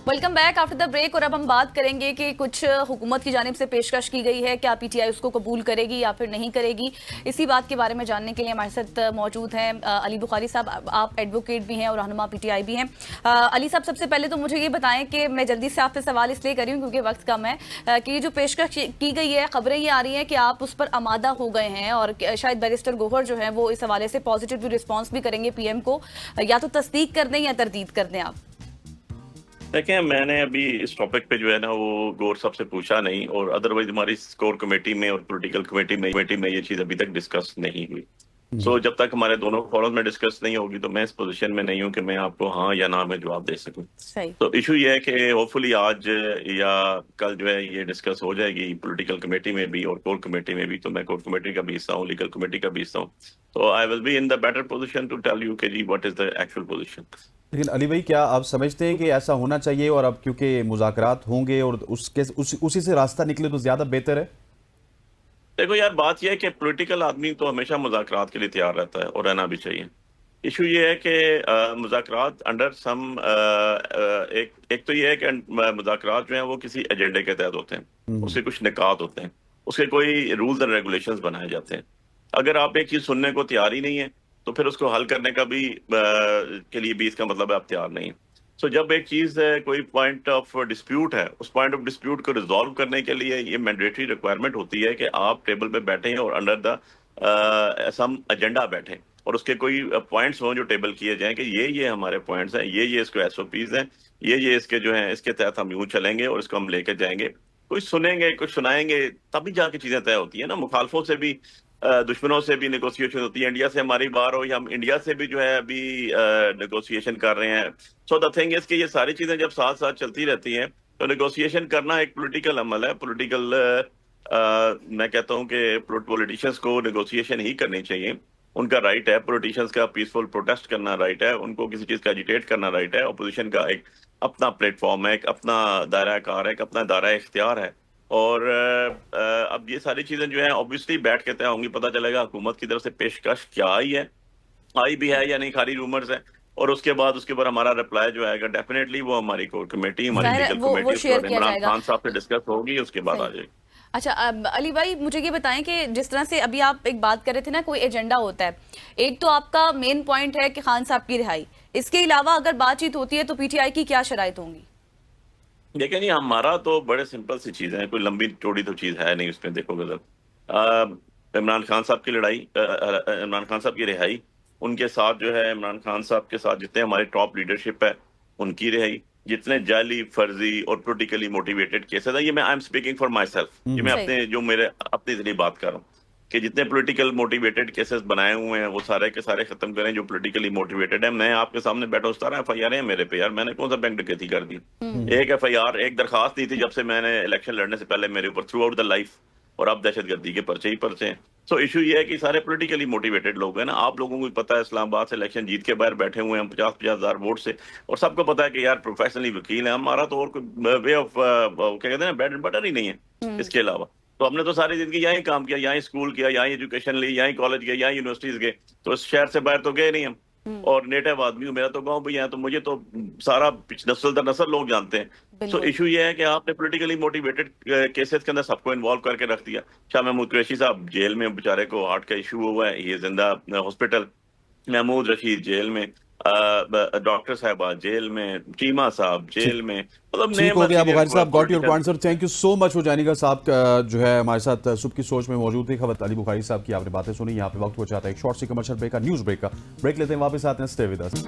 Speaker 1: Welcome back after the break. और अब हम बात करेंगे कि कुछ हुकूमत की जानिब से पेशकश की गई है, क्या पीटीआई उसको कबूल करेगी या फिर नहीं करेगी। इसी बात के बारे में जानने के लिए हमारे साथ मौजूद हैं अली बुखारी साहब। आप एडवोकेट भी हैं और रहनुमा पीटीआई भी हैं। अली साहब, सबसे पहले तो मुझे ये बताएं कि मैं जल्दी से आपसे सवाल इसलिए कर रही हूँ क्योंकि वक्त कम है, कि जो पेशकश की गई है, खबरें ये आ रही हैं कि आप उस पर आमादा हो गए हैं और शायद बैरिस्टर गोहर जो है वो इस हवाले से पॉजिटिव रिस्पॉन्स भी करेंगे पीएम को, या तो तस्दीक कर दें या तरदीद कर दें आप।
Speaker 5: देखें, मैंने अभी इस टॉपिक पे जो है ना वो गौर साहब से पूछा नहीं, और अदरवाइज हमारी कोर कमेटी में और पॉलिटिकल कमेटी में ये चीज़ अभी तक डिस्कस नहीं हुई। सो जब तक हमारे दोनों फोरम में डिस्कस नहीं होगी तो मैं इस पोजीशन में नहीं हूँ कि मैं आपको हाँ या ना में जवाब दे सकूँ। तो इशू ये है कि होपफुली आज या कल जो है ये डिस्कस हो जाएगी पॉलिटिकल कमेटी में भी और कोर कमेटी में भी। तो मैं कोर कमेटी का भी हिस्सा हूँ, लीगल कमेटी का भी हिस्सा हूँ, तो I will be in the better position to tell you कि जी what is the actual position.
Speaker 2: लेकिन अली भाई, क्या आप समझते हैं कि ऐसा होना चाहिए और अब क्योंकि मुज़ाकरात होंगे और उसी से रास्ता निकले तो ज्यादा बेहतर है?
Speaker 5: देखो यार, बात यह है कि पॉलिटिकल आदमी तो हमेशा मुज़ाकरात के लिए तैयार रहता है और रहना भी चाहिए। इशू ये है कि मुज़ाकरात अंडर सम एक तो ये है कि मुज़ाकरात जो हैं वो किसी एजेंडे के तहत होते हैं, उसके कुछ निकात होते हैं, उसके कोई रूल्स एंड रेगुलेशंस बनाए जाते हैं। अगर आप एक चीज सुनने को तैयार ही नहीं है तो फिर उसको हल करने का भी के लिए भी इसका मतलब है आप तैयार नहीं है। सो जब एक चीज कोई पॉइंट ऑफ डिस्प्यूट है, उस पॉइंट ऑफ डिस्प्यूट को रिजॉल्व करने के लिए ये मैंडेटरी रिक्वायरमेंट होती है कि आप टेबल पे बैठे और अंडर द सम एजेंडा बैठे और उसके कोई पॉइंट्स हों जो टेबल किए जाएं कि ये हमारे पॉइंट्स हैं, ये इसको एसओपीज हैं, ये इसके जो हैं इसके तहत हम यूं चलेंगे और इसको हम लेकर जाएंगे। कुछ सुनेंगे, कुछ सुनाएंगे, तभी जाके चीजें तय होती है ना। मुखालफों से भी दुश्मनों से भी नेगोशिएशन होती है, इंडिया से हमारी बार हो या हम इंडिया से भी जो है अभी नेगोशिएशन कर रहे हैं। सो द थिंग इज कि ये सारी चीजें जब साथ साथ चलती रहती हैं तो नेगोशिएशन करना एक पॉलिटिकल अमल है। मैं कहता हूं कि पॉलिटिशियंस को नेगोशिएशन ही करनी चाहिए, उनका राइट है। पॉलिटिशियंस का पीसफुल प्रोटेस्ट करना राइट है, उनको किसी चीज का एजिटेट करना राइट है। अपोजिशन का एक अपना प्लेटफॉर्म है, एक अपना दायरा कार है, एक अपना दायरा इख्तियार है। और अब ये सारी चीजें जो है ऑब्वियसली बैठ के तय होंगी, पता चलेगा हुकूमत की तरफ से पेशकश क्या आई भी है या नहीं, खाली रूमर्स है। और उसके बाद उसके ऊपर हमारा रिप्लाई जो आएगा डेफिनेटली वो हमारी कोर कमेटी, हमारी लीगल कमेटी इमरान खान साहब से डिस्कस होगी, उसके बाद आ जाएगी।
Speaker 1: अच्छा अली भाई मुझे ये बताएं कि जिस तरह से अभी आप एक बात कर रहे थे ना, कोई एजेंडा होता है, एक तो आपका मेन पॉइंट है कि खान साहब की रिहाई, इसके अलावा अगर बातचीत होती है तो पीटीआई की क्या शराइत होंगी?
Speaker 5: देखिए नहीं, हमारा तो बड़े सिंपल सी चीज है, कोई लंबी चौड़ी तो चीज है नहीं उसमें। देखो गजल इमरान खान साहब की लड़ाई, इमरान खान साहब की रिहाई, उनके साथ जो है इमरान खान साहब के साथ जितने हमारे टॉप लीडरशिप है उनकी रिहाई, जितने जाली फर्जी और पोलिटिकली मोटिवेटेड केसेस है, ये मैं I am speaking for my self, ये मैं अपने जो मेरे अपने जरिए बात कर रहा हूँ कि जितने पॉलिटिकल मोटिवेटेड केसेस बनाए हुए हैं वो सारे के सारे खत्म करें जो पॉलिटिकली मोटिवेटेड है। मैं आपके सामने बैठा हूँ, 17 FIR है मेरे पे यार, मैंने कौन सा बैंक डकैती कर दी? एक FIR, एक दरखास्त दी थी जब से मैंने इलेक्शन लड़ने से पहले मेरे ऊपर थ्रू आउट द लाइफ, और अब दहशतगर्दी के पर्चे ही पर्चे हैं। सो इशू ये है कि सारे पॉलिटिकली मोटिवेटेड लोग हैं ना। आप लोगों को भी पता है इस्लामाबाद से इलेक्शन जीत के बाहर बैठे हुए हैं 50-50 हज़ार वोट से, और सबको पता है कि यार प्रोफेशनली वकील है हमारा, तो और कोई वे ऑफ क्या कहते हैं ब्रेड एंड बटर ही नहीं है इसके अलावा। तो हमने तो सारी जिंदगी यहाँ ही काम किया, यहाँ ही स्कूल किया, यहाँ ही एजुकेशन ली, यहाँ ही कॉलेज गए, यहाँ ही यूनिवर्सिटीज गए, तो इस शहर से बाहर तो गए नहीं हम। और नेटिव आदमी हूँ, मेरा तो गांव भी है, तो मुझे तो सारा नस्ल दर नस्ल लोग जानते हैं। सो इशू ये है कि आपने पॉलिटिकली मोटिवेटेड केसेस के अंदर सबको इन्वॉल्व करके रख दिया। शाह महमूद कुरैशी साहब जेल में, बेचारे को हार्ट का इशू हुआ है, ये जिंदा हॉस्पिटल, महमूद रशीद जेल में, डॉक्टर साहब जेल में, चीमा साहब जेल में, मतलब
Speaker 2: ठीक हो गया बुखारी साहब, got your point sir, thank you so much for joining अस। आप जो है हमारे साथ सुबह की सोच में मौजूद थे खबत अली बुखारी साहब की, आपने बातें सुनी। यहाँ पे वक्त हो जाता है एक शॉर्ट सी कमर्शियल ब्रेक का, न्यूज ब्रेक का। ब्रेक लेते हैं, वापस आते हैं, stay with us.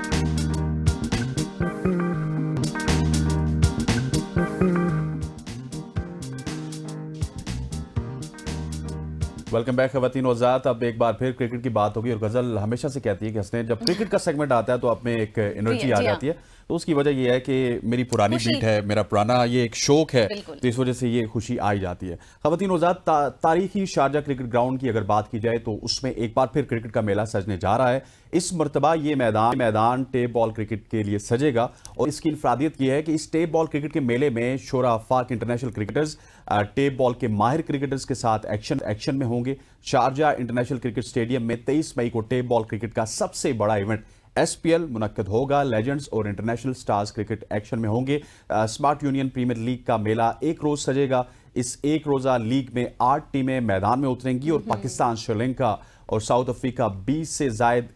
Speaker 2: Welcome back खवातीन वज़ात। अब एक बार फिर क्रिकेट की बात होगी, और गजल हमेशा से कहती है कि हंसने जब क्रिकेट का सेगमेंट आता है तो आप में एक एनर्जी आ जाती है। तो उसकी वजह यह है कि मेरी पुरानी बीट है, मेरा पुराना ये एक शौक है, तो इस वजह से ये खुशी आई जाती है। खवातीन वज़ात, तारीखी शारजा क्रिकेट ग्राउंड की अगर बात की जाए तो उसमें एक बार फिर क्रिकेट का मेला सजने जा रहा है। इस मरतबा ये मैदान टेप बॉल क्रिकेट के लिए सजेगा, और इसकी इंफरादियत यह है कि इस टेप बॉल क्रिकेट के मेले में शोरा आफाक इंटरनेशनल क्रिकेटर्स टेप बॉल के माहिर क्रिकेटर्स के साथ एक्शन में होंगे। शारजा इंटरनेशनल क्रिकेट स्टेडियम में 23 मई को टेप बॉल क्रिकेट का सबसे बड़ा इवेंट SPL मुनक्कद होगा। लेजेंड्स और इंटरनेशनल स्टार्स क्रिकेट एक्शन में होंगे। स्मार्ट यूनियन प्रीमियर लीग का मेला एक रोज सजेगा। इस एक रोजा लीग में 8 टीमें मैदान में उतरेंगी, और पाकिस्तान, श्रीलंका और साउथ अफ्रीका 20 से जायद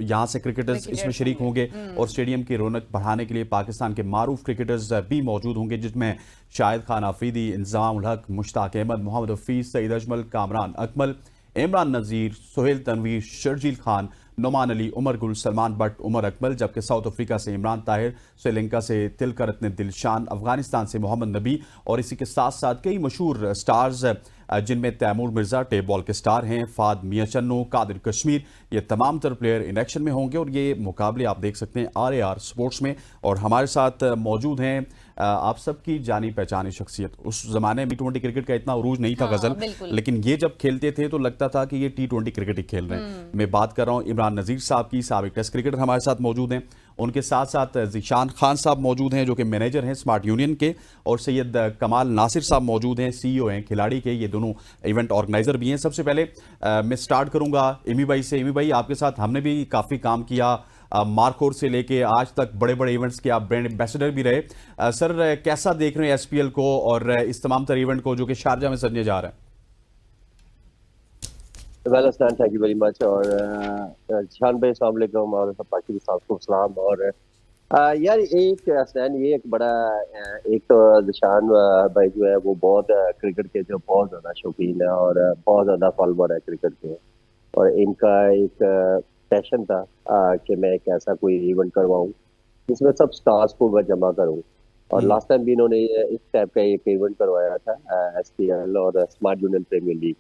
Speaker 2: यहाँ से क्रिकेटर्स इसमें शरीक होंगे। और स्टेडियम की रौनक बढ़ाने के लिए पाकिस्तान के मारूफ क्रिकेटर्स भी मौजूद होंगे, जिसमें शाहिद खान आफरीदी, इंतजाम उल हक, मुश्ताक अहमद, मोहम्मद हफीज, सईद अजमल, कामरान अकमल, इमरान नज़ीर, सोहेल तनवीर, शर्जील खान, नोमान अली, उमर गुल, सलमान बट, उमर अकमल। जबकि साउथ अफ्रीका से इमरान ताहिर, श्रीलंका से तिलकरत्ने दिलशान, अफगानिस्तान से मोहम्मद नबी, और इसी के साथ साथ कई मशहूर स्टार्स जिनमें तैमूर मिर्जा टेप बॉल के स्टार हैं, फाद मियां चन्नू, कादिर कश्मीर, ये तमाम तर प्लेयर इन एक्शन में होंगे। और ये मुकाबले आप देख सकते हैं RAR स्पोर्ट्स में, और हमारे साथ मौजूद हैं आप सबकी जानी पहचानी शख्सियत। उस जमाने में T20 क्रिकेट का इतना उरूज नहीं था गजल, लेकिन ये जब खेलते थे तो लगता था कि ये T20 क्रिकेट ही खेल रहे हैं। मैं बात कर रहा हूँ इमरान नज़ीर साहब की, साबिक टेस्ट क्रिकेटर हमारे साथ मौजूद हैं। उनके साथ साथ ज़ीशान खान साहब मौजूद हैं जो कि मैनेजर हैं स्मार्ट यूनियन के, और सैयद कमाल नासिर साहब मौजूद हैं, सीईओ हैं खिलाड़ी के, ये दोनों इवेंट ऑर्गेनाइज़र भी हैं। सबसे पहले मैं स्टार्ट करूंगा एमी भाई से। एमी भाई, आपके साथ हमने भी काफ़ी काम किया, मार्कोर से लेके आज तक बड़े बड़े इवेंट्स के आप ब्रांड एम्बेसडर भी रहे। सर, कैसा देख रहे हैं एसपीएल को और इस तमाम तर इवेंट को जो कि शारजा में सजने जा रहे हैं?
Speaker 6: वेल अस्सलाम, थैंक यू वेरी मच। और शान भाई अस्सलाम वालेकुम और सब पाकिस्तान के साथ को सलाम। और यार एक असलैन ये एक बड़ा एक तो निशान भाई जो है वो बहुत क्रिकेट के जो बहुत ज़्यादा शौकीन है और बहुत ज़्यादा फॉलोअर है क्रिकेट के, और इनका एक पैशन था कि मैं एक ऐसा कोई इवेंट करवाऊँ जिसमें सब स्टार्स को मैं जमा करूँ। और लास्ट टाइम भी इन्होंने इस टाइप का एक इवेंट करवाया था एसपीएल और स्मार्ट यूनियन प्रीमियर लीग,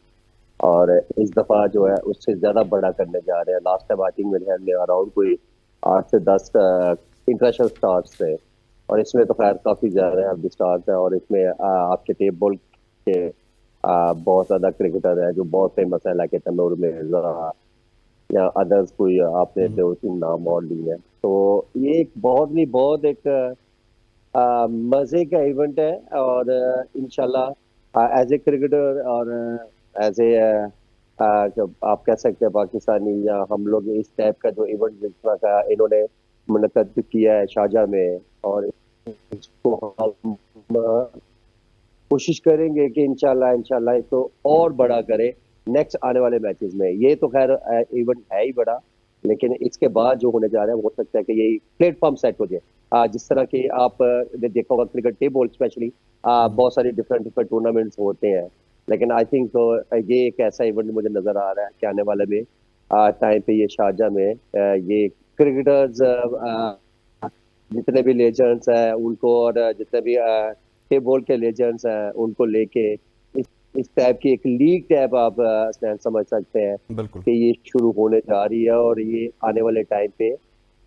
Speaker 6: और इस दफ़ा जो है उससे ज़्यादा बड़ा करने जा रहे हैं। लास्ट टाइम आई थिंक मेरे ख्याल में अराउंड कोई 8 से 10 इंटरनेशनल स्टार्स थे, और इसमें तो खैर काफ़ी ज़्यादा अब स्टार्स हैं। और इसमें आपके टेप बॉल के बहुत ज़्यादा क्रिकेटर हैं जो बहुत फेमस है, लाइक तनूर मिर्ज़ा या अदर्स, कोई आपने 2-3 नाम और लिए हैं। तो ये एक बहुत एक मज़े का इवेंट है, और इंशाल्लाह एज ए क्रिकेटर और एज ए आप कह सकते हैं पाकिस्तानी, या हम लोग इस टाइप का जो इवेंट जिस तरह का इन्होंने मुनक़्क़द किया है शारजाह में, और इसको हम कोशिश करेंगे कि इंशाल्लाह इसको और बड़ा करें नेक्स्ट आने वाले मैचेस में। ये तो खैर इवेंट है ही बड़ा, लेकिन इसके बाद जो होने जा रहा है हो सकता है कि ये प्लेटफॉर्म सेट हो जाए। जिस तरह की आप ने देखा होगा क्रिकेट टेबल स्पेशली बहुत सारी डिफरेंट टूर्नामेंट्स होते हैं, लेकिन आई थिंक तो ये एक ऐसा इवेंट मुझे नज़र आ रहा है कि आने वाले में टाइम पे ये शारजाह में ये क्रिकेटर्स जितने भी लेजेंड्स हैं उनको, और जितने भी टेबल के लेजेंड्स हैं उनको लेके इस टाइप की एक लीग टाइप आप समझ सकते हैं कि ये शुरू होने जा रही है, और ये आने वाले टाइम पे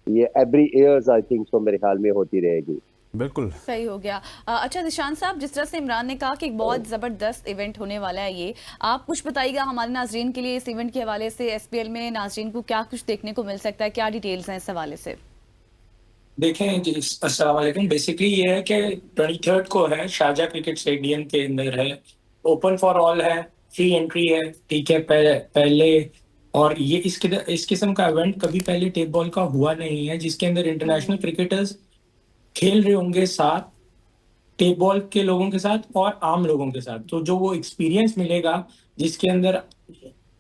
Speaker 6: ये एवरी ईयर्स आई थिंक तो मेरे ख्याल में होती रहेगी।
Speaker 1: बिल्कुल सही हो गया। अच्छा निशान साहब, जिस तरह से इमरान ने कहा कि एक बहुत ज़बरदस्त इवेंट होने वाला है, ये आप कुछ बताइएगा हमारे नाजरीन के लिए इस इवेंट के हवाले से। एसपीएल में नाजरीन को क्या कुछ देखने को मिल सकता है, क्या डिटेल्स हैं इस हवाले से?
Speaker 7: देखें जी, अस्सलाम वालेकुम। बेसिकली ये है कि 23 को है, शारजाह क्रिकेट स्टेडियम के अंदर है, ओपन फॉर ऑल है, फ्री एंट्री है, ठीक है। पहले और ये इस किस्म का इवेंट कभी पहले टेप बॉल का हुआ नहीं है, जिसके अंदर इंटरनेशनल क्रिकेटर्स खेल रहे होंगे साथ टेप बॉल के लोगों के साथ और आम लोगों के साथ। तो जो वो एक्सपीरियंस मिलेगा जिसके अंदर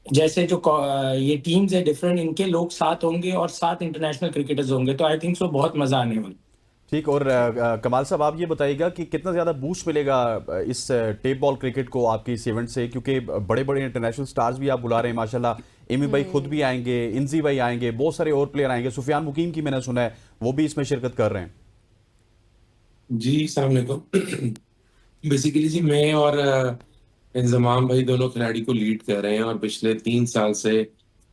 Speaker 7: जैसे जो ये टीम्स है डिफरेंट, इनके लोग साथ होंगे और साथ इंटरनेशनल क्रिकेटर्स होंगे, तो आई थिंक सो बहुत मजा आने वाला।
Speaker 2: ठीक। और कमाल साहब, आप ये बताइएगा कि कितना ज़्यादा बूस्ट मिलेगा इस टेप बॉल क्रिकेट को आपके इस इवेंट से, क्योंकि बड़े बड़े इंटरनेशनल स्टार्स भी आप बुला रहे हैं माशाल्लाह। एमी भाई खुद भी आएंगे, इंजी भाई आएंगे, बहुत सारे और प्लेयर आएंगे, सुफियान मुकीम की मैंने सुना है वो भी इसमें शिरकत कर रहे हैं।
Speaker 8: जी अस्सलाम वालेकुम। बेसिकली जी मैं और इंजमाम भाई दोनों खिलाड़ी को लीड कर रहे हैं, और पिछले 3 साल से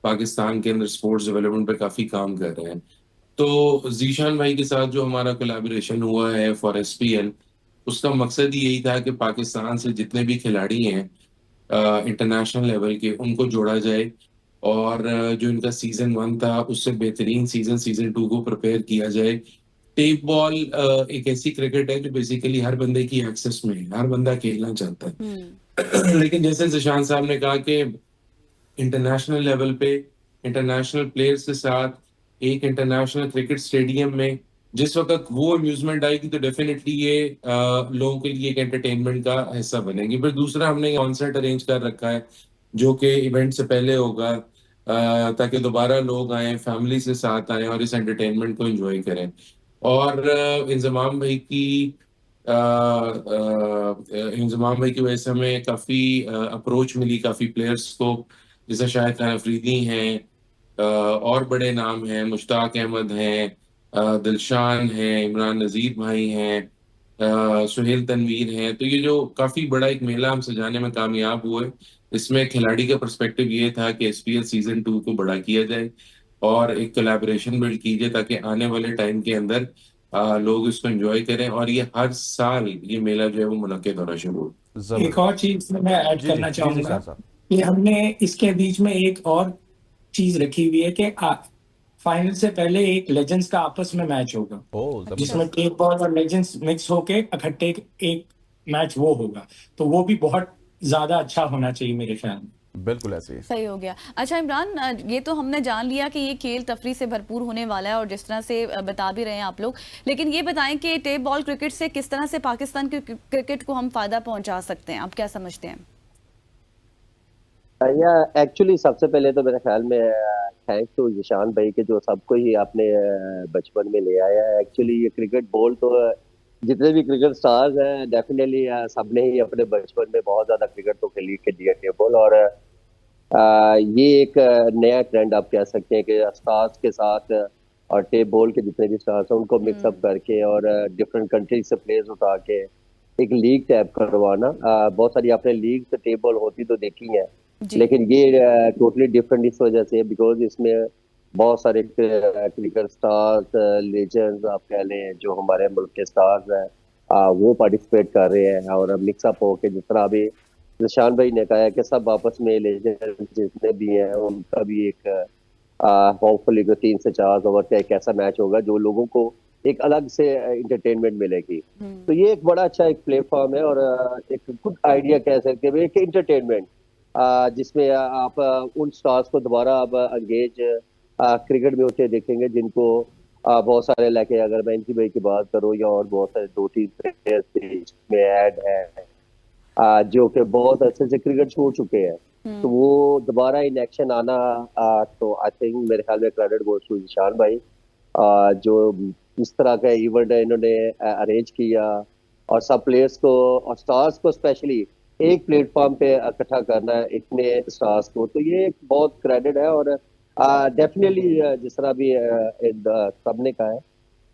Speaker 8: पाकिस्तान के अंदर स्पोर्ट्स डेवलपमेंट पे काफ़ी काम कर रहे हैं। तो ज़ीशान भाई के साथ जो हमारा कोलैबोरेशन हुआ है फॉर एसपीएल, उसका मकसद ही यही था कि पाकिस्तान से जितने भी खिलाड़ी हैं इंटरनेशनल लेवल के, उनको जोड़ा जाए, और जो इनका सीज़न 1 था उससे बेहतरीन सीज़न 2 को प्रिपेयर किया जाए। टेप बॉल एक ऐसी क्रिकेट है जो बेसिकली हर बंदे की एक्सेस में है, हर बंदा खेलना चाहता है। लेकिन जैसे ज़ीशान साहब ने कहा कि इंटरनेशनल लेवल पे इंटरनेशनल प्लेयर्स के साथ एक इंटरनेशनल क्रिकेट स्टेडियम में जिस वक्त वो अम्यूजमेंट आएगी, तो डेफिनेटली ये लोगों के लिए एक एंटरटेनमेंट का हिस्सा बनेगी। फिर दूसरा, हमने कॉन्सर्ट अरेंज कर रखा है जो कि इवेंट से पहले होगा, ताकि दोबारा लोग आए, फैमिली से साथ आए और इस एंटरटेनमेंट को एंजॉय करें। और इंजमाम भाई की वजह से हमें काफ़ी अप्रोच मिली काफ़ी प्लेयर्स को, जैसे शाहिद खान अफरीदी हैं, और बड़े नाम हैं, मुश्ताक अहमद हैं, दिलशान हैं, इमरान नज़ीर भाई हैं, सुहेल तनवीर हैं। तो ये जो काफ़ी बड़ा एक मेला हम सजाने में कामयाब हुए, इसमें खिलाड़ी का पर्सपेक्टिव ये था कि एसपीएल सीज़न 2 को बड़ा किया जाए और एक कोलैबोरेशन बिल्ड कीजिए, ताकि आने वाले टाइम के अंदर लोग इसको एंजॉय करें, और ये हर साल ये मेला जो है वो मुनक्किद होना शुरू हो।
Speaker 7: एक और चीज मैं ऐड करना चाहूंगा कि हमने इसके बीच में एक और चीज रखी हुई है कि फाइनल से पहले एक लेजेंड्स का आपस में मैच होगा,
Speaker 2: ओह जबरदस्त।
Speaker 7: जिसमें टेप बॉल और लेजेंड्स मिक्स होके इकट्ठे एक मैच वो होगा, तो वो भी बहुत ज्यादा अच्छा होना चाहिए मेरे ख्याल में।
Speaker 2: बिल्कुल ऐसे ही।
Speaker 1: सही हो गया। अच्छा इमरान, ये तो हमने जान लिया कि ये खेल तफरी से भरपूर होने वाला है और जिस तरह से बता भी रहे हैं आप लोग, लेकिन ये बताएं कि टेप बॉल क्रिकेट से किस तरह से पाकिस्तान के क्रिकेट को हम फायदा पहुंचा सकते हैं, आप क्या समझते हैं?
Speaker 6: या एक्चुअली सबसे पहले तो मेरे ख्याल में थैंक्स टू जिशान भाई के जो सबको ही आपने बचपन में ले आया है। एक्चुअली ये क्रिकेट बॉल तो जितने भी क्रिकेट स्टार्स हैं डेफिनेटली सबने ही अपने बचपन में बहुत ज्यादा क्रिकेट तो खेली के दिया टेप बॉल, और ये एक नया ट्रेंड आप कह सकते हैं कि स्टार्स के साथ और टेप बॉल के जितने भी स्टार्स हैं उनको मिक्सअप करके और डिफरेंट कंट्रीज से प्लेयर्स उठा के एक लीग टाइप करवाना। बहुत सारी आपने लीग से टेप बॉल होती तो देखी है,
Speaker 1: जी।
Speaker 6: लेकिन ये टोटली डिफरेंट इस वजह से बिकॉज इसमें बहुत सारे क्रिकेट स्टार्स लेजेंड्स आप कह लें जो हमारे मुल्क के स्टार्स हैं वो पार्टिसिपेट कर रहे हैं और मिक्सअप होके जिस तरह अभी निशान भाई ने कहा है कि सब आपस में लेजेंड जितने भी हैं उनका भी एक होपफुली 3 से 4 ओवर का एक ऐसा मैच होगा जो लोगों को एक अलग से इंटरटेनमेंट मिलेगी। तो ये एक बड़ा अच्छा एक प्लेटफॉर्म है और एक गुड आइडिया कह सकते हैं एक इंटरटेनमेंट जिसमें आप उन स्टार्स को दोबारा अब अंगेज क्रिकेट में होते देखेंगे जिनको बहुत सारे लाके अगर मैं इनकी भाई की बात करूं या और बहुत सारे 2-3 प्लेयर्स में ऐड है जो कि बहुत अच्छे से क्रिकेट छोड़ चुके हैं, तो वो दोबारा इन एक्शन आना तो आई थिंक मेरे ख्याल में क्रेडिट गोज टू निशान भाई जो इस तरह का इवेंट इन्होंने अरेंज किया और सब प्लेयर्स को और स्टार्स को स्पेशली एक प्लेटफॉर्म पे इकट्ठा करना है इतने स्टार्स को, तो ये एक बहुत क्रेडिट है और डेफिनेटली जिस तरह भी सबने कहा है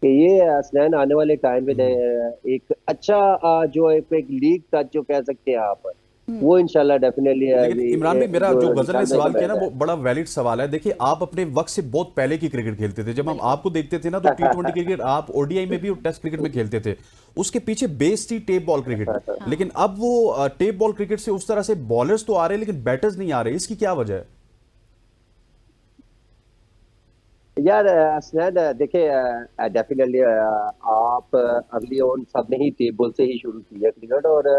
Speaker 6: कि ये स्नैन आने वाले टाइम में एक अच्छा जो एक लीग का जो कह सकते हैं आप वो इंशाल्लाह डेफिनेटली।
Speaker 2: लेकिन इमरान भाई मेरा जो गजल ने सवाल किया ना वो बड़ा वैलिड सवाल है। देखिए आप अपने वक्त से बहुत पहले की क्रिकेट खेलते थे, जब हम आपको देखते थे ना तो T20 क्रिकेट आप ओडीआई में भी और टेस्ट क्रिकेट में खेलते थे, उसके पीछे बेस थी टेप बॉल क्रिकेट। लेकिन अब वो टेप बॉल क्रिकेट से उस तरह से बॉलर्स तो आ रहे हैं लेकिन बैटर्स नहीं आ रहे, इसकी क्या वजह है?
Speaker 6: यार देखिए डेफिनेटली आप अर्ली ऑन सबने ही टेप बॉल से ही शुरू किया क्रिकेट और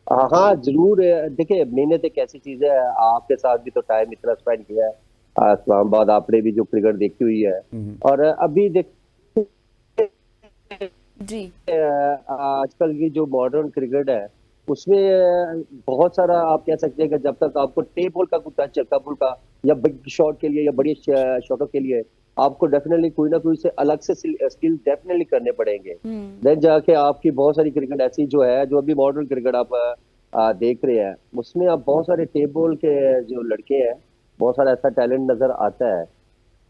Speaker 6: हाँ जरूर देखिए मेहनत एक ऐसी चीज है, आपके साथ भी तो टाइम इतना स्पेंड किया है इस्लामाबाद आपने भी जो क्रिकेट देखी हुई है और अभी देख
Speaker 1: जी
Speaker 6: आजकल की जो मॉडर्न क्रिकेट है उसमें बहुत सारा आप कह सकते हैं कि जब तक आपको टेप बॉल का कुछ टच हल्का फुल्का या बिग शॉट के लिए या बड़ी शॉटों के लिए आपको डेफिनेटली कोई ना कोई से अलग से स्किल डेफिनेटली करने पड़ेंगे, देन जाके आपकी बहुत सारी क्रिकेट ऐसी जो है जो अभी मॉडर्न क्रिकेट आप देख रहे हैं उसमें आप बहुत सारे टेप बॉल के जो लड़के हैं बहुत सारा ऐसा टैलेंट नजर आता है।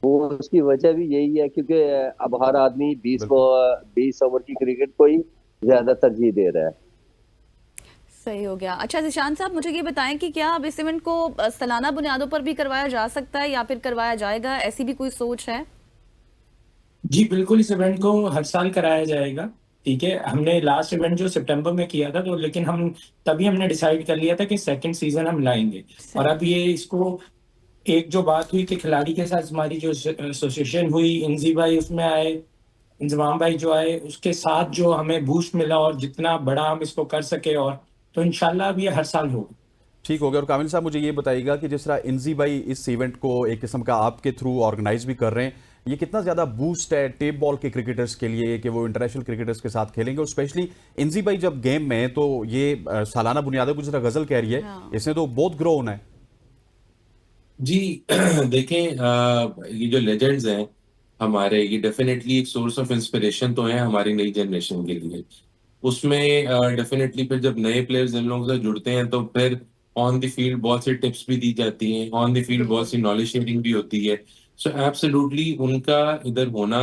Speaker 6: वो उसकी वजह भी यही है क्योंकि अब हर आदमी 20 ओवर की क्रिकेट को ही ज्यादा तरजीह दे रहा है।
Speaker 1: सही हो गया। अच्छा जिशान साहब मुझे ये बताएं कि क्या अब इस इवेंट को सालाना बुनियादों पर भी करवाया जा सकता है या फिर करवाया जाएगा, ऐसी भी कोई सोच है?
Speaker 7: जी बिल्कुल, इस इवेंट को हर साल कराया जाएगा। ठीक है, हमने लास्ट इवेंट जो सितंबर में किया था तो लेकिन हमने डिसाइड कर लिया था कि सेकंड सीजन हम लाएंगे और अब ये इसको एक जो बात हुई कि खिलाड़ी के साथ हमारी जो एसोसिएशन हुई, इंजी भाई उसमें आए, इंजमाम भाई जो आए, उसके साथ जो हमें बूस्ट मिला और जितना बड़ा हम इसको कर सके और तो इंशाल्लाह अब ये हर साल होगा।
Speaker 2: ठीक हो गया। और कामिल साहब मुझे ये बताइएगा कि जिस तरह इंजी भाई इस इवेंट को एक किस्म का आपके थ्रू ऑर्गेनाइज भी कर रहे हैं, ये कितना ज्यादा बूस्ट है टेप बॉल के क्रिकेटर्स के लिए कि वो इंटरनेशनल क्रिकेटर्स के साथ खेलेंगे और स्पेशली इंजी भाई जब गेम में तो ये सालाना बुनियादों पर जिस तरह गजल कह रही है इसने तो बहुत ग्रो होना है।
Speaker 8: जी देखें ये जो लेजेंड्स हैं हमारे ये डेफिनेटली एक सोर्स ऑफ इंस्पिरेशन तो है हमारी नई जनरेशन के लिए। उसमें डेफिनेटली फिर जब नए प्लेयर्स इन लोगों से जुड़ते हैं तो फिर ऑन द फील्ड बहुत सी टिप्स भी दी जाती हैं, ऑन द फील्ड बहुत सी नॉलेज शेयरिंग भी होती है। सो एब्सोल्युटली उनका इधर होना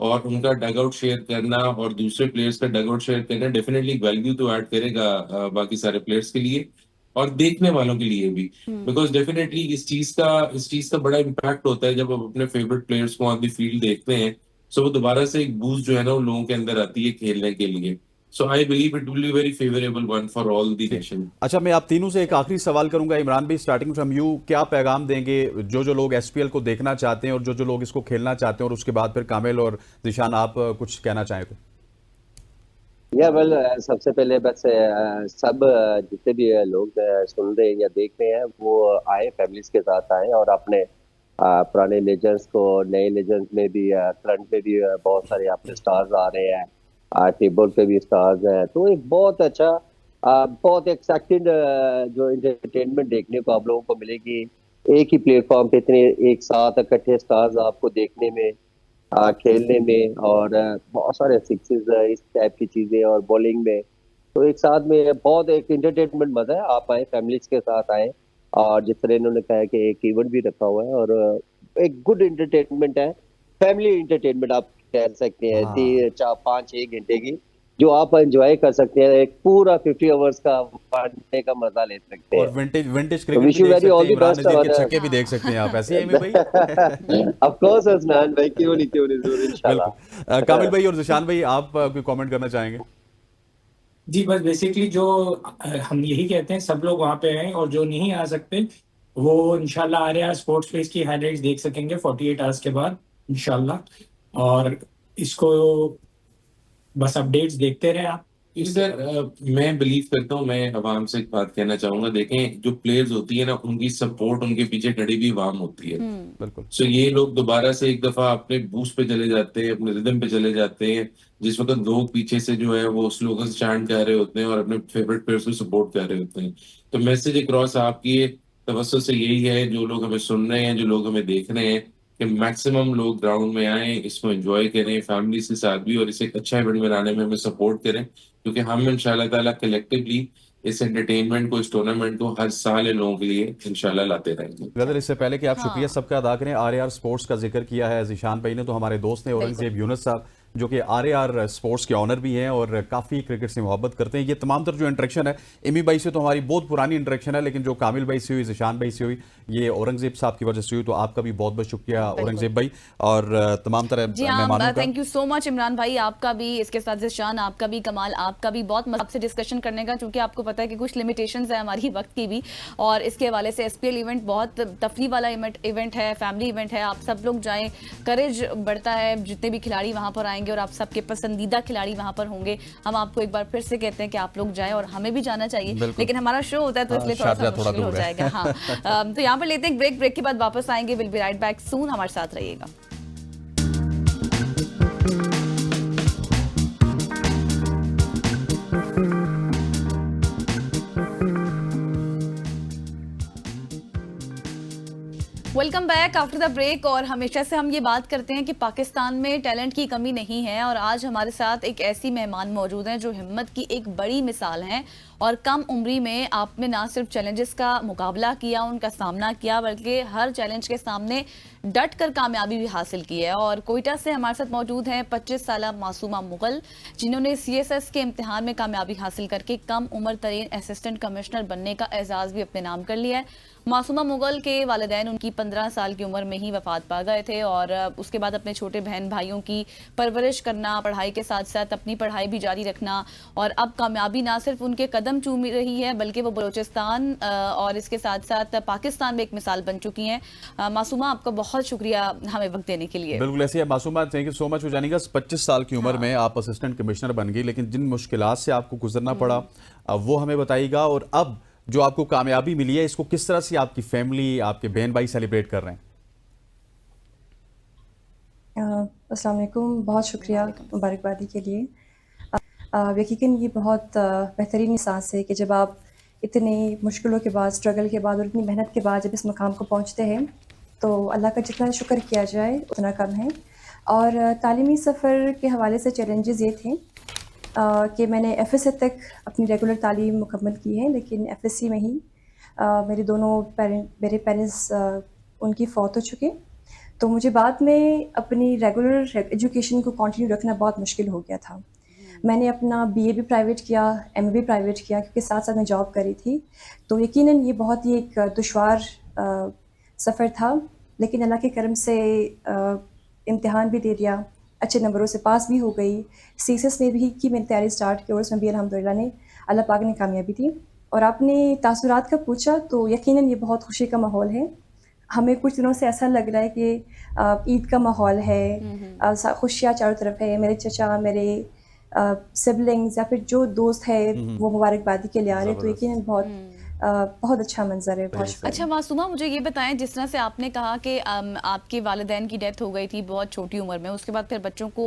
Speaker 8: और उनका डग आउट शेयर करना और दूसरे प्लेयर्स का डग आउट शेयर करना डेफिनेटली वैल्यू तो ऐड करेगा बाकी सारे प्लेयर्स के लिए और देखने वालों के लिए भी, बिकॉज डेफिनेटली इस चीज का बड़ा इम्पैक्ट होता है जब आप अपने फेवरेट प्लेयर्स को ऑन द फील्ड देखते हैं। सो वो दोबारा से एक बूस्ट जो है ना उन लोगों के अंदर आती है खेलने के लिए। So I believe it will be very favorable one for all the nation.
Speaker 2: अच्छा, मैं आप तीनों से एक आखिरी सवाल करूंगा। इमरान भाई, स्टार्टिंग फ्रॉम यू, क्या पैगाम देंगे जो लोग एसपीएल को देखना चाहते हैं और जो लोग इसको खेलना चाहते हैं, और उसके बाद फिर कामिल और जिशान आप कुछ कहना चाहें तो?
Speaker 6: वेल, सबसे पहले बस सब जितने भी लोग सुन रहे हैं या देख रहे हैं वो आए, फैमिलीज के साथ आए और अपने पुराने लेजेंड्स को, नए लेजेंड्स में भी, करंट में भी बहुत सारे अपने स्टार्स आ रहे हैं, टेबल पे भी स्टार्स हैं, तो एक बहुत अच्छा बहुत एक्साइटेड जो एंटरटेनमेंट देखने को आप लोगों को मिलेगी। एक ही प्लेटफॉर्म पे इतने एक साथ इकट्ठे स्टार्स आपको देखने में, खेलने में, और बहुत सारे सिक्सेस, इस टाइप की चीजें, और बॉलिंग में, तो एक साथ में बहुत एक एंटरटेनमेंट मजा है। आप आए, फैमिलीज के साथ आए, और जिस तरह इन्होंने कहा कि एक इवेंट भी रखा हुआ है और एक गुड एंटरटेनमेंट है, फैमिली एंटरटेनमेंट आप कह सकते हैं। 3-4-5-6 घंटे की जो आप एंजॉय कर सकते हैं, एक पूरा 50 आवर्स का पढ़ने का मजा ले सकते हैं।
Speaker 2: और विंटेज
Speaker 6: तो
Speaker 2: क्रिकेट
Speaker 6: विश
Speaker 2: भी
Speaker 6: यू
Speaker 2: देख
Speaker 6: वेरी
Speaker 2: सकते
Speaker 6: ऑल
Speaker 2: हैं,
Speaker 6: द
Speaker 2: इमरान
Speaker 6: बेस्ट।
Speaker 2: नजीर
Speaker 6: और
Speaker 2: के छक्के भी देख सकते हैं आप, ऐसे ही है एमी भाई?
Speaker 6: ऑफ कोर्स हसनैन भाई, क्यों नहीं जरूर, इंशाल्लाह।
Speaker 2: बिल्कुल। कामिल भाई और जिशान भाई, आप कोई कमेंट करना चाहेंगे?
Speaker 7: जी बस बेसिकली जो हम यही कहते हैं, सब लोग वहाँ पे आए, और जो नहीं आ सकते वो इंशाल्लाह आर्या स्पोर्ट्स पेज की हाइलाइट्स देख सकेंगे 48 आवर्स के बाद इंशाल्लाह। और इसको बस अपडेट्स देखते रहे आप।
Speaker 8: सर, मैं बिलीव करता हूँ, मैं अवाम से एक बात कहना चाहूंगा। देखें, जो प्लेयर्स होती है ना, उनकी सपोर्ट, उनके पीछे खड़ी भी अवाम होती है।
Speaker 2: बिल्कुल।
Speaker 8: सो ये लोग दोबारा से एक दफा अपने बूस्ट पे चले जाते हैं, अपने रिदम पे चले जाते हैं, जिस वक्त लोग पीछे से जो है वो स्लोगन चांट कर रहे होते हैं और अपने फेवरेट प्लेयर्स को सपोर्ट कर रहे होते हैं। तो मैसेज अक्रॉस आपकी तवज्जो से यही है, जो लोग हमें सुन रहे हैं, जो लोग हमें देख रहे हैं, कि मैक्सिमम लोग ग्राउंड में आए, इसको एंजॉय करें फैमिली के साथ भी, और इसे एक अच्छा इवेंट बनाने में हमें सपोर्ट करें, क्योंकि हम इंशाल्लाह ताला कलेक्टिवली इस एंटरटेनमेंट को, इस टूर्नामेंट को हर साल इन लोगों के लिए इंशाल्लाह लाते रहेंगे।
Speaker 2: ब्रदर, इससे पहले कि आप शुक्रिया
Speaker 1: हाँ।
Speaker 2: सबका अदा करें, आरएआर स्पोर्ट्स का जिक्र किया है जिशान भाई ने, तो हमारे दोस्त हैं औरंगजेब यूनुस साहब, जो कि आरएआर स्पोर्ट्स के ऑनर भी हैं और काफ़ी क्रिकेट से मोहब्बत करते हैं। ये तमाम तर जो इंटरेक्शन है, एमी भाई से तो हमारी बहुत पुरानी इंटरेक्शन है, लेकिन जो कामिल भाई से हुई, जिशान भाई से हुई, ये औरंगजेब साहब की वजह से हुई। तो आपका भी बहुत बहुत शुक्रिया औरंगजेब भाई, और तमाम तरह
Speaker 1: जी
Speaker 2: मेहमानों
Speaker 1: हाँ,
Speaker 2: का।
Speaker 1: Thank you so much Imran भाई, आपका भी, इसके साथ जिशान आपका भी, कमाल आपका भी, बहुत मजा आपसे डिस्कशन करने का, क्योंकि आपको पता है कि कुछ लिमिटेशंस है हमारी वक्त की भी, और इसके हवाले से एसपीएल इवेंट बहुत तफरी वाला इवेंट है, फैमिली इवेंट है। आप सब लोग जाएं, करेज बढ़ता है, जितने भी खिलाड़ी वहां पर आएंगे और आप सबके पसंदीदा खिलाड़ी वहां पर होंगे। हम आपको एक बार फिर से कहते हैं कि आप लोग जाएं, और हमें भी जाना चाहिए, लेकिन हमारा शो होता है तो इसलिए थोड़ा सा
Speaker 2: शारजाह थोड़ा
Speaker 1: मुश्किल हो
Speaker 2: दूर है।
Speaker 1: जाएगा। हाँ, तो यहाँ पर लेते हैं ब्रेक के बाद वापस आएंगे। Will be right back soon, हमारे साथ रहिएगा। Welcome back after the break. और हमेशा से हम ये बात करते हैं कि पाकिस्तान में टैलेंट की कमी नहीं है, और आज हमारे साथ एक ऐसी मेहमान मौजूद हैं जो हिम्मत की एक बड़ी मिसाल हैं, और कम उम्री में आपने ना सिर्फ चैलेंजेस का मुकाबला किया, उनका सामना किया, बल्कि हर चैलेंज के सामने डट कर कामयाबी भी हासिल की है। और कोयटा से हमारे साथ मौजूद हैं 25 साल मासूमा मुगल, जिन्होंने सीएसएस के इम्तिहान में कामयाबी हासिल करके कम उम्र तरीन असिस्टेंट कमिश्नर बनने का एजाज भी अपने नाम कर लिया है। मासूमा मुगल के वालिदैन उनकी 15 साल की उम्र में ही वफात पा गए थे, और उसके बाद अपने छोटे बहन भाइयों की परवरिश करना, पढ़ाई के साथ साथ अपनी पढ़ाई भी जारी रखना, और अब कामयाबी ना सिर्फ उनके कदम चूम रही है, बल्कि वो बलूचिस्तान और इसके साथ साथ पाकिस्तान में एक मिसाल बन चुकी हैं। मासूमा, आपका बहुत शुक्रिया हमें वक्त देने के लिए।
Speaker 2: बिल्कुल ऐसे है Masuma, thank you so much. हो जानेगा 25 साल की उम्र में आप असिस्टेंट कमिश्नर बन गई, लेकिन जिन मुश्किलात से आपको गुजरना पड़ा वो हमें बताइएगा, और अब जो आपको कामयाबी मिली है, इसको किस तरह से आपकी फैमिली, आपके बहन भाई सेलिब्रेट कर रहे हैं?
Speaker 9: अस्सलाम वालेकुम, बहुत शुक्रिया मुबारकबादी के लिए। यकीनन ये बहुत बेहतरीन एहसास है कि जब आप इतनी मुश्किलों के बाद, स्ट्रगल के बाद और इतनी मेहनत के बाद जब इस मकाम को पहुंचते हैं, तो अल्लाह का जितना शुक्र किया जाए उतना कम है। और तालीमी सफ़र के हवाले से चैलेंजेस ये थे कि मैंने एफएससी तक अपनी रेगुलर तालीम मुकम्मल की है, लेकिन एफएससी में ही मेरे पेरेंट्स उनकी फ़ौत हो चुके, तो मुझे बाद में अपनी रेगुलर एजुकेशन को कंटिन्यू रखना बहुत मुश्किल हो गया था। मैंने अपना बीए भी प्राइवेट किया, एमए भी प्राइवेट किया, क्योंकि साथ साथ मैं जॉब करी थी। तो यकीनन ये बहुत ही एक दुश्वार सफ़र था, लेकिन अल्लाह के करम से इम्तिहान भी दे दिया, अच्छे नंबरों से पास भी हो गई। सीएसएस में भी की मैंने तैयारी स्टार्ट की और उसमें भी अल्हम्दुलिल्लाह ने अल्लाह पाक ने कामयाबी दी। और आपने तासुरात का पूछा तो यकीनन ये बहुत खुशी का माहौल है। हमें कुछ दिनों से ऐसा लग रहा है कि ईद का माहौल है, खुशियाँ चारों तरफ है। मेरे चचा, मेरे सिबलिंग्स या फिर जो दोस्त है वो मुबारकबादी के लिए आ रहे हैं, तो यकीनन बहुत अच्छा मंजर है, बहुत शुक्रिया।
Speaker 1: अच्छा मासूमा, मुझे ये बताएं, जिस तरह से आपने कहा कि आपके वालिदैन की डेथ हो गई थी बहुत छोटी उम्र में, उसके बाद फिर बच्चों को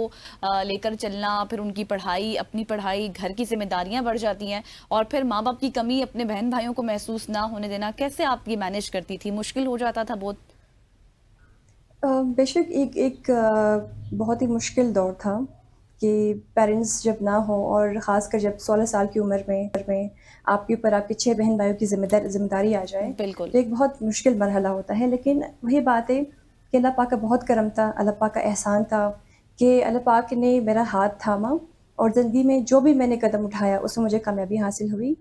Speaker 1: लेकर चलना, फिर उनकी पढ़ाई, अपनी पढ़ाई, घर की जिम्मेदारियां बढ़ जाती हैं और फिर माँ बाप की कमी अपने बहन भाइयों को महसूस ना होने देना, कैसे आप ये मैनेज करती थी? मुश्किल हो जाता था बहुत?
Speaker 9: बेशक एक बहुत ही मुश्किल दौर था कि पेरेंट्स जब ना हो और ख़ासकर जब 16 साल की उम्र में आपके ऊपर आपके 6 बहन भाइयों की जिम्मेदारी आ जाए,
Speaker 1: बिल्कुल।
Speaker 9: तो एक बहुत मुश्किल मरहला होता है। लेकिन वही बात है कि अल्लाह पाक का बहुत करम था, अल्लाह पाक का एहसान था कि अल्लाह पाक ने मेरा हाथ थामा और ज़िंदगी में जो भी मैंने कदम उठाया उसमें मुझे कामयाबी हासिल हुई।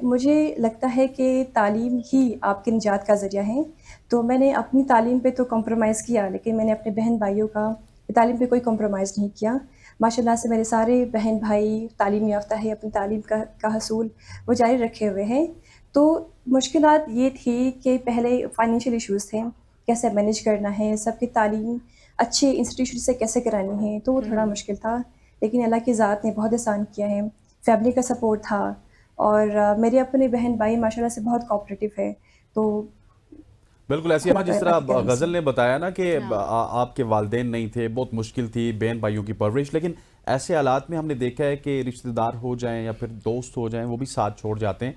Speaker 9: मुझे लगता है कि तालीम ही आपकी निजात का ज़रिया है, तो मैंने अपनी तालीम पे तो कॉम्प्रोमाइज़ किया, लेकिन मैंने अपने बहन भाइयों का तालीम पे कोई कॉम्प्रोमाइज़ नहीं किया। माशाल्लाह से मेरे सारे बहन भाई तालीम याफ्ता है, अपनी तालीम का हसूल वो जारी रखे हुए हैं। तो मुश्किलात ये थी कि पहले फाइनेंशियल इश्यूज़ थे, कैसे मैनेज करना है, सबकी तालीम अच्छे इंस्टीट्यूशन से कैसे करानी है, तो वो थोड़ा मुश्किल था। लेकिन अल्लाह की ज़ात ने बहुत आसान किया है, फैमिली का सपोर्ट था और मेरे अपने बहन भाई माशाल्लाह से बहुत कोऑपरेटिव है। तो
Speaker 2: बिल्कुल ऐसी अम्मा, जिस तरह
Speaker 9: करम से।
Speaker 2: गजल ने बताया ना कि
Speaker 1: हाँ।
Speaker 2: आपके वालिदैन नहीं थे, बहुत मुश्किल थी बहन भाइयों की परवरिश, लेकिन ऐसे हालात में हमने देखा है कि रिश्तेदार हो जाएं या फिर दोस्त हो जाएं, वो भी साथ छोड़ जाते हैं।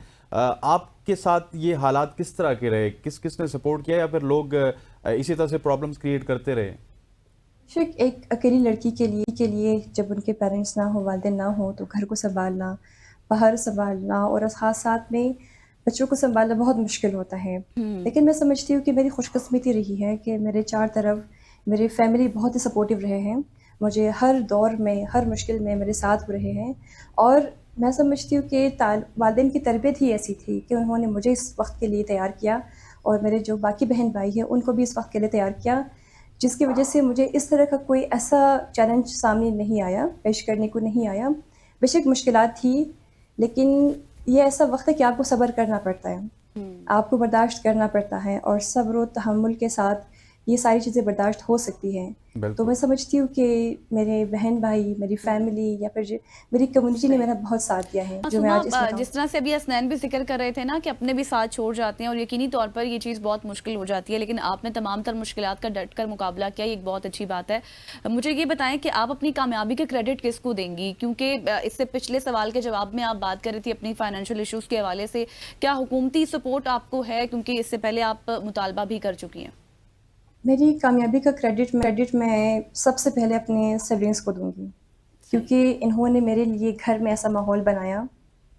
Speaker 2: आपके साथ ये हालात किस तरह के रहे? किसने सपोर्ट किया या फिर लोग इसी तरह से प्रॉब्लम्स क्रिएट करते रहे?
Speaker 9: एक अकेली लड़की के लिए जब उनके पेरेंट्स ना हो, वालिदैन ना हो, तो घर को सँभालना, बाहर सँभालना और ख़ास साथ में बच्चों को सँभालना बहुत मुश्किल होता है। लेकिन मैं समझती हूँ कि मेरी खुशकिस्मती रही है कि मेरे चार तरफ मेरी फैमिली बहुत ही सपोर्टिव रहे हैं। मुझे हर दौर में, हर मुश्किल में मेरे साथ रहे हैं और मैं समझती हूँ कि वालिदैन की तरबियत ही ऐसी थी कि उन्होंने मुझे इस वक्त के लिए तैयार किया और मेरे जो बाकी बहन भाई हैं उनको भी इस वक्त के लिए तैयार किया, जिसकी वजह से मुझे इस तरह का कोई ऐसा चैलेंज सामने नहीं आया, पेश करने को नहीं आया। बेशक मुश्किलात थी, लेकिन ये ऐसा वक्त है कि आपको सब्र करना पड़ता है, आपको बर्दाश्त करना पड़ता है और सब्र और तहम्मुल के साथ ये सारी चीज़ें बर्दाश्त हो सकती हैं। तो मैं समझती हूँ कि मेरे बहन भाई, मेरी फैमिली या फिर मेरी कम्युनिटी ने मेरा बहुत साथ दिया है, जो मैं आज इसमें हूँ।
Speaker 1: जिस तरह से अभी हसनैन भी जिक्र कर रहे थे ना कि अपने भी साथ छोड़ जाते हैं और यकीनी तौर पर ये चीज़ बहुत मुश्किल हो जाती है, लेकिन आपने तमाम तर मुश्किलात का डट कर मुकाबला किया, ये एक बहुत अच्छी बात है। मुझे ये बताएं कि आप अपनी कामयाबी के क्रेडिट किसको देंगी? क्योंकि इससे पिछले सवाल के जवाब में आप बात कर रही थी अपनी फाइनेंशियल इशूज़ के हवाले से, क्या हुकूमती सपोर्ट आपको है? क्योंकि इससे पहले आप मुतालबा भी कर चुकी हैं।
Speaker 9: मेरी कामयाबी का क्रेडिट मैं सबसे पहले अपने सिबलिंग्स को दूंगी, क्योंकि इन्होंने मेरे लिए घर में ऐसा माहौल बनाया,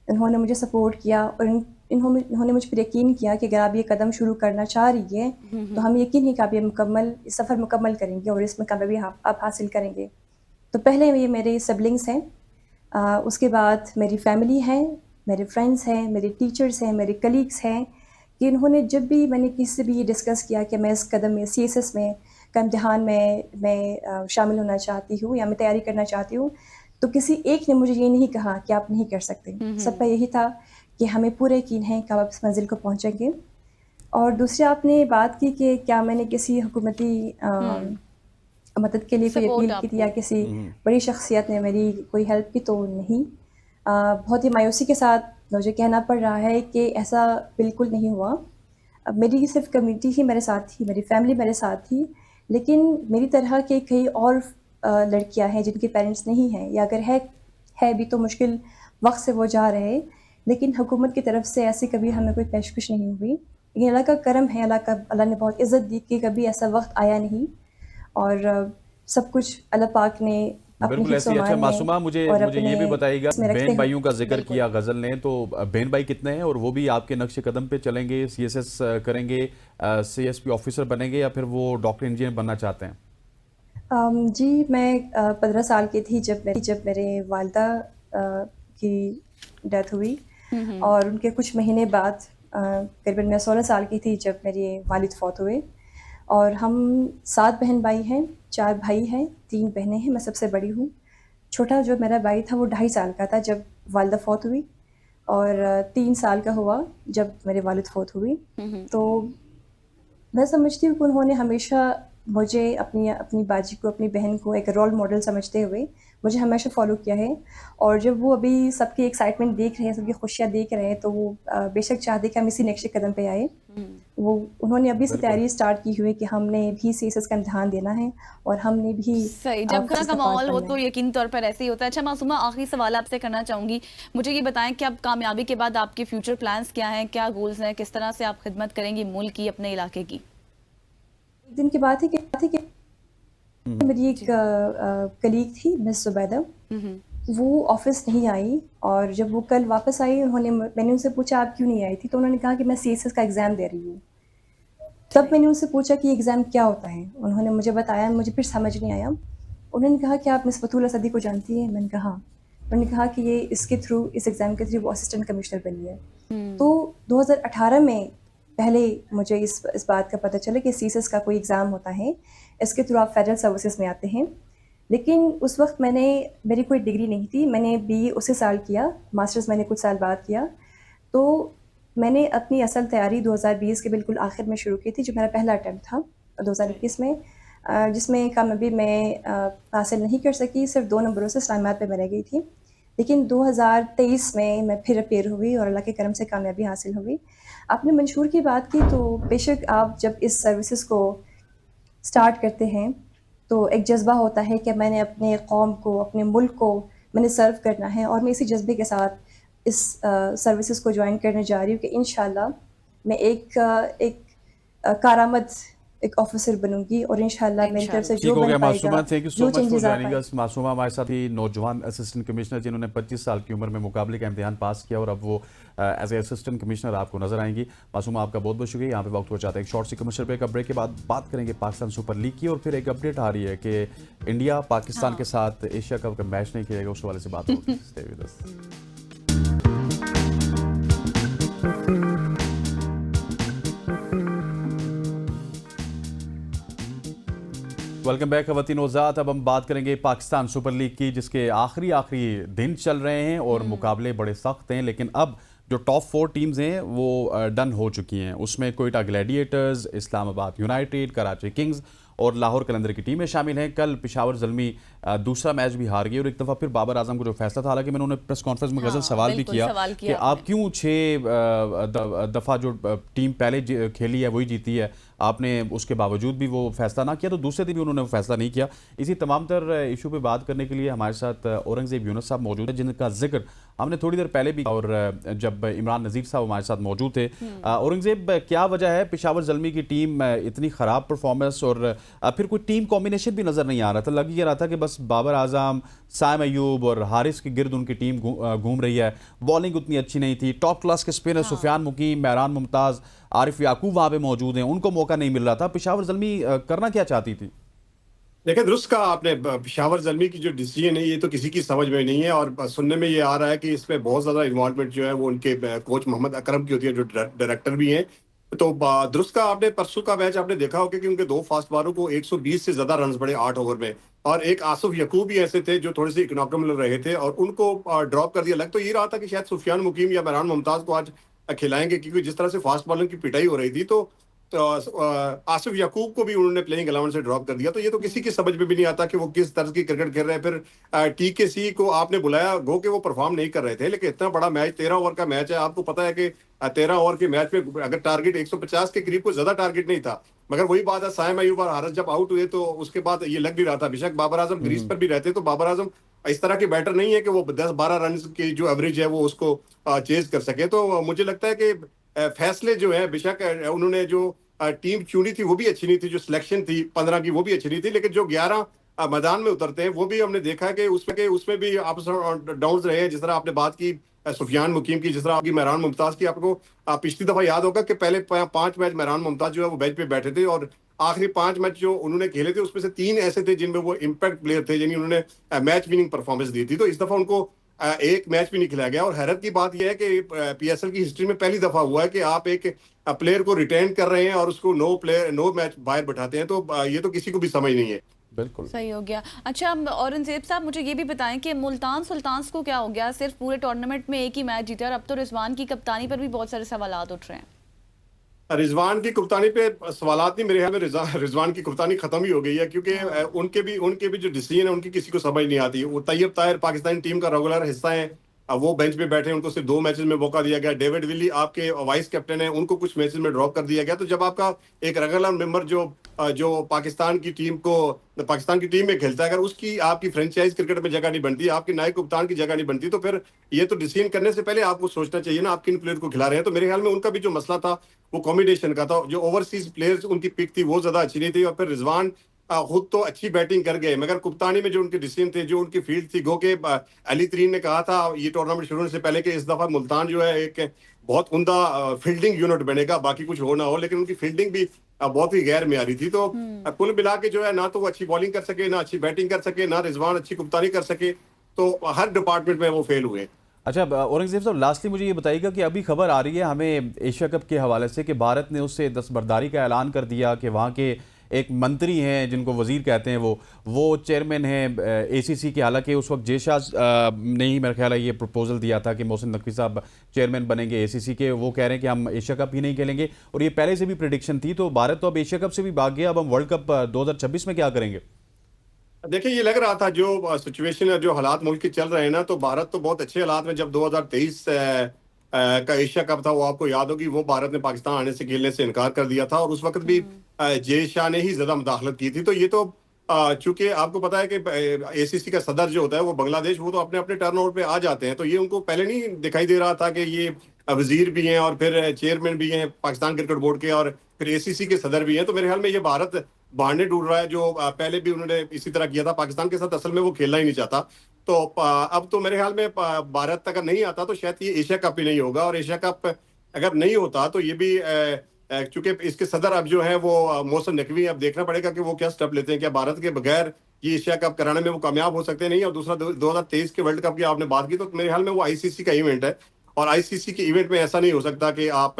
Speaker 9: इन्होंने मुझे सपोर्ट किया और इन्होंने मुझ पर यकीन किया कि अगर आप ये कदम शुरू करना चाह रही है तो हम यकीन है कि आप ये सफ़र मुकम्मल करेंगे और इसमें कामयाबी आप हासिल करेंगे। तो पहले ये मेरे सिबलिंग्स हैं, उसके बाद मेरी फैमिली है, मेरे फ्रेंड्स हैं, मेरे टीचर्स हैं, मेरे कलीग्स हैं कि इन्होंने जब भी मैंने किसी से भी ये डिस्कस किया कि मैं इस कदम में सीएसएस में का इम्तिहान में मैं शामिल होना चाहती हूँ या मैं तैयारी करना चाहती हूँ, तो किसी एक ने मुझे ये नहीं कहा कि आप नहीं कर सकते। सबका यही था कि हमें पूरा यकीन है कि आप इस मंजिल को पहुँचेंगे। और दूसरी आपने बात की कि क्या मैंने किसी हुकूमती मदद के लिए कोई अपील की थी या किसी बड़ी शख्सियत ने मेरी कोई हेल्प की, तो नहीं। बहुत ही मायूसी के साथ मुझे कहना पड़ रहा है कि ऐसा बिल्कुल नहीं हुआ। अब मेरी सिर्फ कम्युनिटी ही मेरे साथ थी, मेरी फैमिली मेरे साथ थी, लेकिन मेरी तरह के कई और लड़कियां हैं जिनके पेरेंट्स नहीं हैं या अगर है भी तो मुश्किल वक्त से वो जा रहे हैं, लेकिन हुकूमत की तरफ से ऐसी कभी हमें कोई पेशकश नहीं हुई। लेकिन अल्लाह का करम है, अल्लाह ने बहुत इज़्ज़त दी कि कभी ऐसा वक्त आया नहीं और सब कुछ अल्लाह पाक ने
Speaker 2: बिल्कुल ऐसी। अच्छा मासूमा, मुझे ये भी बताइएगा, बहन भाइयों का जिक्र किया गजल ने, तो बहन भाई कितने हैं और वो भी आपके नक्शे कदम पे चलेंगे, सीएसएस करेंगे, सीएसपी ऑफिसर बनेंगे या फिर वो डॉक्टर इंजीनियर बनना चाहते हैं?
Speaker 9: जी, मैं 15 साल की थी जब मेरे वालिदा की डेथ हुई और उनके कुछ महीने बाद करीबन मैं 16 साल की थी जब मेरे वालिद फौत हुए। और हम 7 बहन भाई हैं, 4 भाई हैं, 3 बहनें हैं, मैं सबसे बड़ी हूँ। छोटा जो मेरा भाई था वो 2.5 साल का था जब वालिदा फौत हुई, और 3 साल का हुआ जब मेरे वालिद फौत हुई। तो मैं समझती हूँ कि उन्होंने हमेशा मुझे अपनी बाजी को, अपनी बहन को एक रोल मॉडल समझते हुए मुझे हमेशा फॉलो किया है। और जब वो अभी सबकी एक्साइटमेंट देख रहे हैं, सबकी खुशियाँ देख रहे हैं, तो वो बेशक चाहते कि हम इसी नेक्स्ट कदम पे आए। वो उन्होंने अभी से तैयारी स्टार्ट की हुई है कि हमने भी सीएसएस का इम्तिहान देना है और हमने भी
Speaker 1: सही, जब घर का माहौल हो तो यकीन तौर पर ऐसे ही होता है। अच्छा मासूमा, आखिरी सवाल आपसे करना चाहूँगी, मुझे ये बताएं कि अब कामयाबी के बाद आपके फ्यूचर प्लान्स क्या हैं, क्या गोल्स हैं, किस तरह से आप खिदमत करेंगी मुल्क की, अपने इलाके की?
Speaker 9: एक दिन की बात है कि मेरी एक कलीग थी मिस जुबैदा, वो ऑफिस नहीं आई, और जब वो कल वापस आई मैंने उनसे पूछा आप क्यों नहीं आई थी, तो उन्होंने कहा कि मैं सीएसएस का एग्ज़ाम दे रही हूँ। तब मैंने उनसे पूछा कि एग्ज़ाम क्या होता है, उन्होंने मुझे बताया, मुझे फिर समझ नहीं आया। उन्होंने कहा कि आप मिस बतूल असदी को जानती हैं? मैंने कहा हाँ। उन्होंने कहा कि ये इस एग्ज़ाम के थ्रू वो असिस्टेंट कमिश्नर बनी है। तो 2018 में पहले मुझे इस बात का पता चला कि सीएसएस का कोई एग्ज़ाम होता है, इसके थ्रू आप फेडरल सर्विसेज में आते हैं। लेकिन उस वक्त मेरी कोई डिग्री नहीं थी, मैंने बीए उसी साल किया, मास्टर्स मैंने कुछ साल बाद किया। तो मैंने अपनी असल तैयारी 2020 के बिल्कुल आखिर में शुरू की थी, जो मेरा पहला अटैम्प्ट था 2021 में, जिसमें कामयाबी मैं हासिल नहीं कर सकी, सिर्फ 2 नंबरों से इस्लामाबाद पे मैं रह गई थी। लेकिन 2023 में मैं फिर अपेयर हुई और अल्लाह के करम से कामयाबी हासिल हुई। आपने मंशूर की बात की, तो बेशक आप जब इस सर्विसेज को स्टार्ट करते हैं तो एक जज्बा होता है कि मैंने अपने कौम को, अपने मुल्क को मैंने सर्व करना है, और मैं इसी जज्बे के साथ इस सर्विसेज को ज्वाइन करने जा रही हूँ कि इंशाल्लाह मैं एक कारामद एक ऑफिसर बनूंगी, और इंशाल्लाह मेरी तरफ से जो बन पाएगा,
Speaker 2: मासूमा, थैंक यू सो
Speaker 9: जो
Speaker 2: मच फॉर
Speaker 9: चेंजेस आ
Speaker 2: जॉइनिंग अस। मासूमा हमारे साथ ही नौजवान असिस्टेंट कमिश्नर जिन्होंने 25 साल की उम्र में मुकाबले का इम्तिहान पास किया और अब वो एज ए असिस्टेंट कमिश्नर आपको नजर आएंगी। मासूमा, आपका बहुत बहुत शुक्रिया। यहाँ पे वक्त हो जाता है एक शॉर्ट सी कमर्शियल ब्रेक। ब्रेक के बाद बात करेंगे पाकिस्तान सुपर लीग की, और फिर एक अपडेट आ रही है कि इंडिया पाकिस्तान के साथ एशिया कप का मैच नहीं खेलेगा, उस वाले से बात होगी। Stay with us. Welcome back खवातीन वज़ात। अब हम बात करेंगे पाकिस्तान सुपर लीग की, जिसके आखिरी दिन चल रहे हैं और मुकाबले बड़े सख्त हैं। लेकिन अब जो टॉप 4 टीम्स हैं वो डन हो चुकी हैं। उसमें Quetta Gladiators, Islamabad United, Karachi Kings और लाहौर कलंदर की टीमें शामिल हैं। कल पेशावर ज़ल्मी दूसरा मैच भी हार गई, और एक दफ़ा फिर बाबर आजम को जो फैसला था, हालांकि मैंने उन्हें प्रेस कॉन्फ्रेंस में गजल सवाल भी किया कि आप क्यों 6 दफ़ा जो टीम पहले खेली है वही जीती है, आपने उसके बावजूद भी वो फैसला ना किया, तो दूसरे दिन भी उन्होंने वो फैसला नहीं किया। इसी तमाम तर इशू पे बात करने के लिए हमारे साथ औरंगजेब यूनुस साहब मौजूद है, जिनका जिक्र हमने थोड़ी देर पहले भी, और जब इमरान नज़ीर साहब हमारे साथ मौजूद थे। औरंगजेब, क्या वजह है पेशावर ज़ल्मी की टीम इतनी ख़राब परफॉर्मेंस, और फिर कोई टीम कॉम्बिनेशन भी नज़र नहीं आ रहा था, लग ही रहा था कि बस बाबर आजम, साइम अयूब और हारिस के गिर्द उनकी टीम घूम रही है। बॉलिंग उतनी अच्छी नहीं थी, टॉप क्लास के स्पिनर सुफियान मुकीम, मेहरान मुमताज़, आरिफ याकूब वहाँ पे मौजूद हैं, उनको मौका नहीं मिल रहा था। पेशावर ज़ल्मी करना क्या चाहती थी?
Speaker 10: देखिए, दुरुस्त कहा आपने, पेशावर ज़ल्मी की जो डिसीजन है ये तो किसी की समझ में नहीं है, और सुनने में ये आ रहा है कि इसमें बहुत ज़्यादा इन्वॉल्वमेंट जो है वो उनके कोच मोहम्मद अकरम की होती है, जो डायरेक्टर भी हैं। तो दुरुस्त कहा आपने, परसों का मैच आपने देखा होगा कि उनके 2 फास्ट बॉलरों को 120 से ज़्यादा रन पड़े 8 ओवर में, और एक आसिफ यकूब भी ऐसे थे जो थोड़े से इकोनॉमिकल रहे थे, और उनको ड्रॉप कर दिया। लग तो ये रहा था कि शायद सुफियान मुकीम या मेहरान मुमताज़ को आज खिलाएंगे, क्योंकि जिस तरह से फास्ट बॉलिंग की पिटाई हो रही थी, तो आसिफ याकूब को भी उन्होंने प्लेइंग अलाउंस से ड्रॉप कर दिया। तो ये तो किसी की समझ में भी नहीं आता कि वो किस तरह की क्रिकेट खेल रहे हैं। फिर टीकेसी को आपने बुलाया, गो के वो परफॉर्म नहीं कर रहे थे, लेकिन इतना बड़ा मैच, 13 ओवर का मैच है, आपको पता है कि 13 ओवर के मैच में अगर टारगेट 150 के करीब, कोई ज्यादा टारगेट नहीं था, मगर वही बात है, साइम अयूब और हारिस जब आउट हुए तो उसके बाद ये लग भी रहा था, बेशक बाबर आजम क्रीज पर भी रहते, तो बाबर आजम इस तरह के बैटर नहीं है कि वो 10-12 रन की जो एवरेज है वो उसको चेज कर सके। तो मुझे लगता है कि फैसले जो है, बेशक उन्होंने जो टीम चुनी थी वो भी अच्छी नहीं थी, जो सिलेक्शन थी 15 की वो भी अच्छी नहीं थी, लेकिन जो 11 मैदान में उतरते हैं वो भी हमने देखा कि उसमें भी अप्स और डाउन्स रहे हैं। जिस तरह आपने बात की सुफियान मुकीम की, जिस तरह आपकी मेहरान मुमताज की, आपको पिछली दफा याद होगा कि पहले 5 मैच मेहरान मुमताज जो है वो बेंच पे बैठे थे, और आखिरी 5 मैच जो उन्होंने खेले थे उसमें से 3 ऐसे थे जिनमें वो इम्पैक्ट प्लेयर थे, जिन्हें उन्होंने मैच विनिंग परफॉर्मेंस दी थी। तो इस दफा उनको एक मैच भी नहीं खिलाया गया। और हैरत की बात यह है कि पीएसएल की हिस्ट्री में पहली दफा हुआ है कि आप एक प्लेयर को रिटेन कर रहे हैं और उसको नो मैच बाहर बैठाते हैं, तो ये तो किसी को भी समझ नहीं है।
Speaker 2: बिल्कुल
Speaker 1: सही हो गया। अच्छा औरंगजेब साहब, मुझे ये भी बताएं कि मुल्तान सुल्तान्स को क्या हो गया, सिर्फ पूरे टूर्नामेंट में एक ही मैच जीते और अब तो रिजवान की कप्तानी पर भी बहुत सारे सवालात उठ रहे हैं।
Speaker 10: रिजवान की कप्तानी पे सवालात नहीं, मेरे ख्याल में रिजवान की कप्तानी खत्म ही हो गई है, क्योंकि उनके भी जो डिसीजन है उनकी किसी को समझ नहीं आती। वो तैयब ताहिर पाकिस्तानी टीम का रेगुलर हिस्सा है, अब वो बेंच पे बैठे हैं, उनको सिर्फ 2 मैचेस में मौका दिया गया। डेविड विली आपके वाइस कैप्टन है, उनको कुछ मैचेस में ड्रॉप कर दिया गया। तो जब आपका एक रेगुलर मेंबर जो पाकिस्तान की टीम में खेलता है, अगर उसकी आपकी फ्रेंचाइज क्रिकेट में जगह नहीं बनती, आपकी नायक कप्तान की जगह नहीं बनती, तो फिर ये तो डिसीजन करने से पहले आपको सोचना चाहिए ना आप किन प्लेयर को खिला रहे हैं। तो मेरे ख्याल में उनका भी जो मसला था वो कॉम्बिनेशन का था। जो ओवरसीज प्लेयर्स उनकी पिक थी वो ज्यादा अच्छी नहीं थी, और फिर रिजवान खुद तो अच्छी बैटिंग कर गए, मगर कप्तानी में जो उनके डिसीजन थे, जो उनकी फील्ड थी, गो के अली तरीन ने कहा था ये टूर्नामेंट शुरू होने से पहले कि इस दफा मुल्तान जो है एक बहुत उम्दा फील्डिंग यूनिट बनेगा, बाकी कुछ हो ना हो, लेकिन उनकी फील्डिंग भी बहुत ही गैर मेयारी थी। तो कुल मिला के जो है ना तो वो अच्छी बॉलिंग कर सके, ना अच्छी बैटिंग कर सके, ना रिजवान अच्छी कप्तानी कर सके, तो हर डिपार्टमेंट में वो फेल हुए।
Speaker 2: अच्छा औरंगजेब साहब, लास्टली मुझे ये बताइएगा कि अभी खबर आ रही है हमें एशिया कप के हवाले से कि भारत ने उससे दस्तबरदारी का ऐलान कर दिया कि वहाँ के एक मंत्री हैं जिनको वजीर कहते हैं, वो चेयरमैन हैं एसीसी के। हालांकि उस वक्त जेशाह ने ही मेरा ख्याल है ये प्रपोजल दिया था कि मोहसिन नकवी साहब चेयरमैन बनेंगे एसीसी के। वो कह रहे हैं कि हम एशिया कप ही नहीं खेलेंगे, और ये पहले से भी प्रेडिक्शन थी। तो भारत तो अब एशिया कप से भी भाग गया, अब हम वर्ल्ड कप 2026 में क्या करेंगे?
Speaker 10: देखिए, ये लग रहा था जो सिचुएशन है, जो हालात मुल्क के चल रहे हैं ना, तो भारत तो बहुत अच्छे हालात में, जब 2023 का एशिया कप था, वो आपको याद होगी, वो भारत ने पाकिस्तान आने से खेलने से इनकार कर दिया था, और उस वक्त भी जय शाह ने ही ज्यादा मुदाखलत की थी। तो ये तो चूंकि आपको पता है कि एसीसी का सदर जो होता है वो बांग्लादेश, वो तो अपने अपने टर्नओवर पे आ जाते हैं, तो ये उनको पहले नहीं दिखाई दे रहा था कि ये वजीर भी हैं और फिर चेयरमैन भी हैं पाकिस्तान क्रिकेट बोर्ड के, और फिर एसीसी के सदर भी हैं। तो मेरे ख्याल में ये भारत बहाने ढूंढ रहा है, जो पहले भी उन्होंने इसी तरह किया था पाकिस्तान के साथ, असल में वो खेलना ही नहीं चाहता। तो अब तो मेरे ख्याल में भारत अगर नहीं आता तो शायद ये एशिया कप ही नहीं होगा, और एशिया कप अगर नहीं होता तो ये भी चूंकि इसके सदर अब जो है वो मोहसिन नकवी, अब देखना पड़ेगा कि वो क्या स्टेप लेते हैं, क्या भारत के बगैर ये एशिया कप कराने में वो कामयाब हो सकते नहीं। और दूसरा 2023 के वर्ल्ड कप की आपने बात की, तो मेरे ख्याल में वो आईसीसी का इवेंट है, और आईसीसी के इवेंट में ऐसा नहीं हो सकता कि आप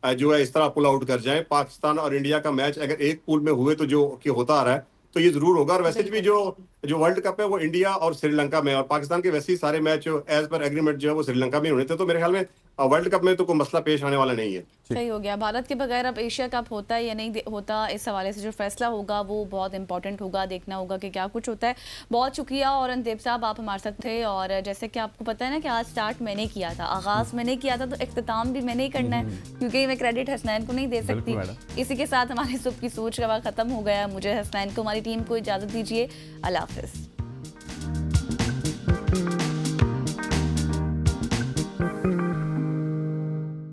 Speaker 10: जो है इस तरह पुल आउट कर जाए। पाकिस्तान और इंडिया का मैच अगर एक पूल में हुए तो जो कि होता आ रहा है तो ये जरूर होगा। और वैसे भी जो वर्ल्ड कप है वो इंडिया और श्रीलंका में, और पाकिस्तान के वैसे ही सारे मैच एज पर एग्रीमेंट जो है वो श्रीलंका में होने थे। तो मेरे ख्याल में वर्ल्ड कप में तो कोई मसला पेश आने वाला नहीं है।
Speaker 1: सही हो गया। भारत के बगैर अब एशिया कप होता है या नहीं होता, इस हवाले से जो फैसला होगा वो बहुत इंपॉर्टेंट होगा, देखना होगा कि क्या कुछ होता है। बहुत शुक्रिया औरंगजेब साहब, आप हमारे साथ थे। और जैसे कि आपको पता है ना कि आज स्टार्ट मैंने किया था, आगाज़ मैंने किया था, तो इख्तिताम भी मैंने ही करना है, क्योंकि मैं क्रेडिट हसनैन को नहीं दे सकती। इसी के साथ हमारी सुबह की सोच का वक्त खत्म हो गया। मुझे, हसनैन को, हमारी टीम को इजाज़त दीजिए। अल्लाह हाफिज़।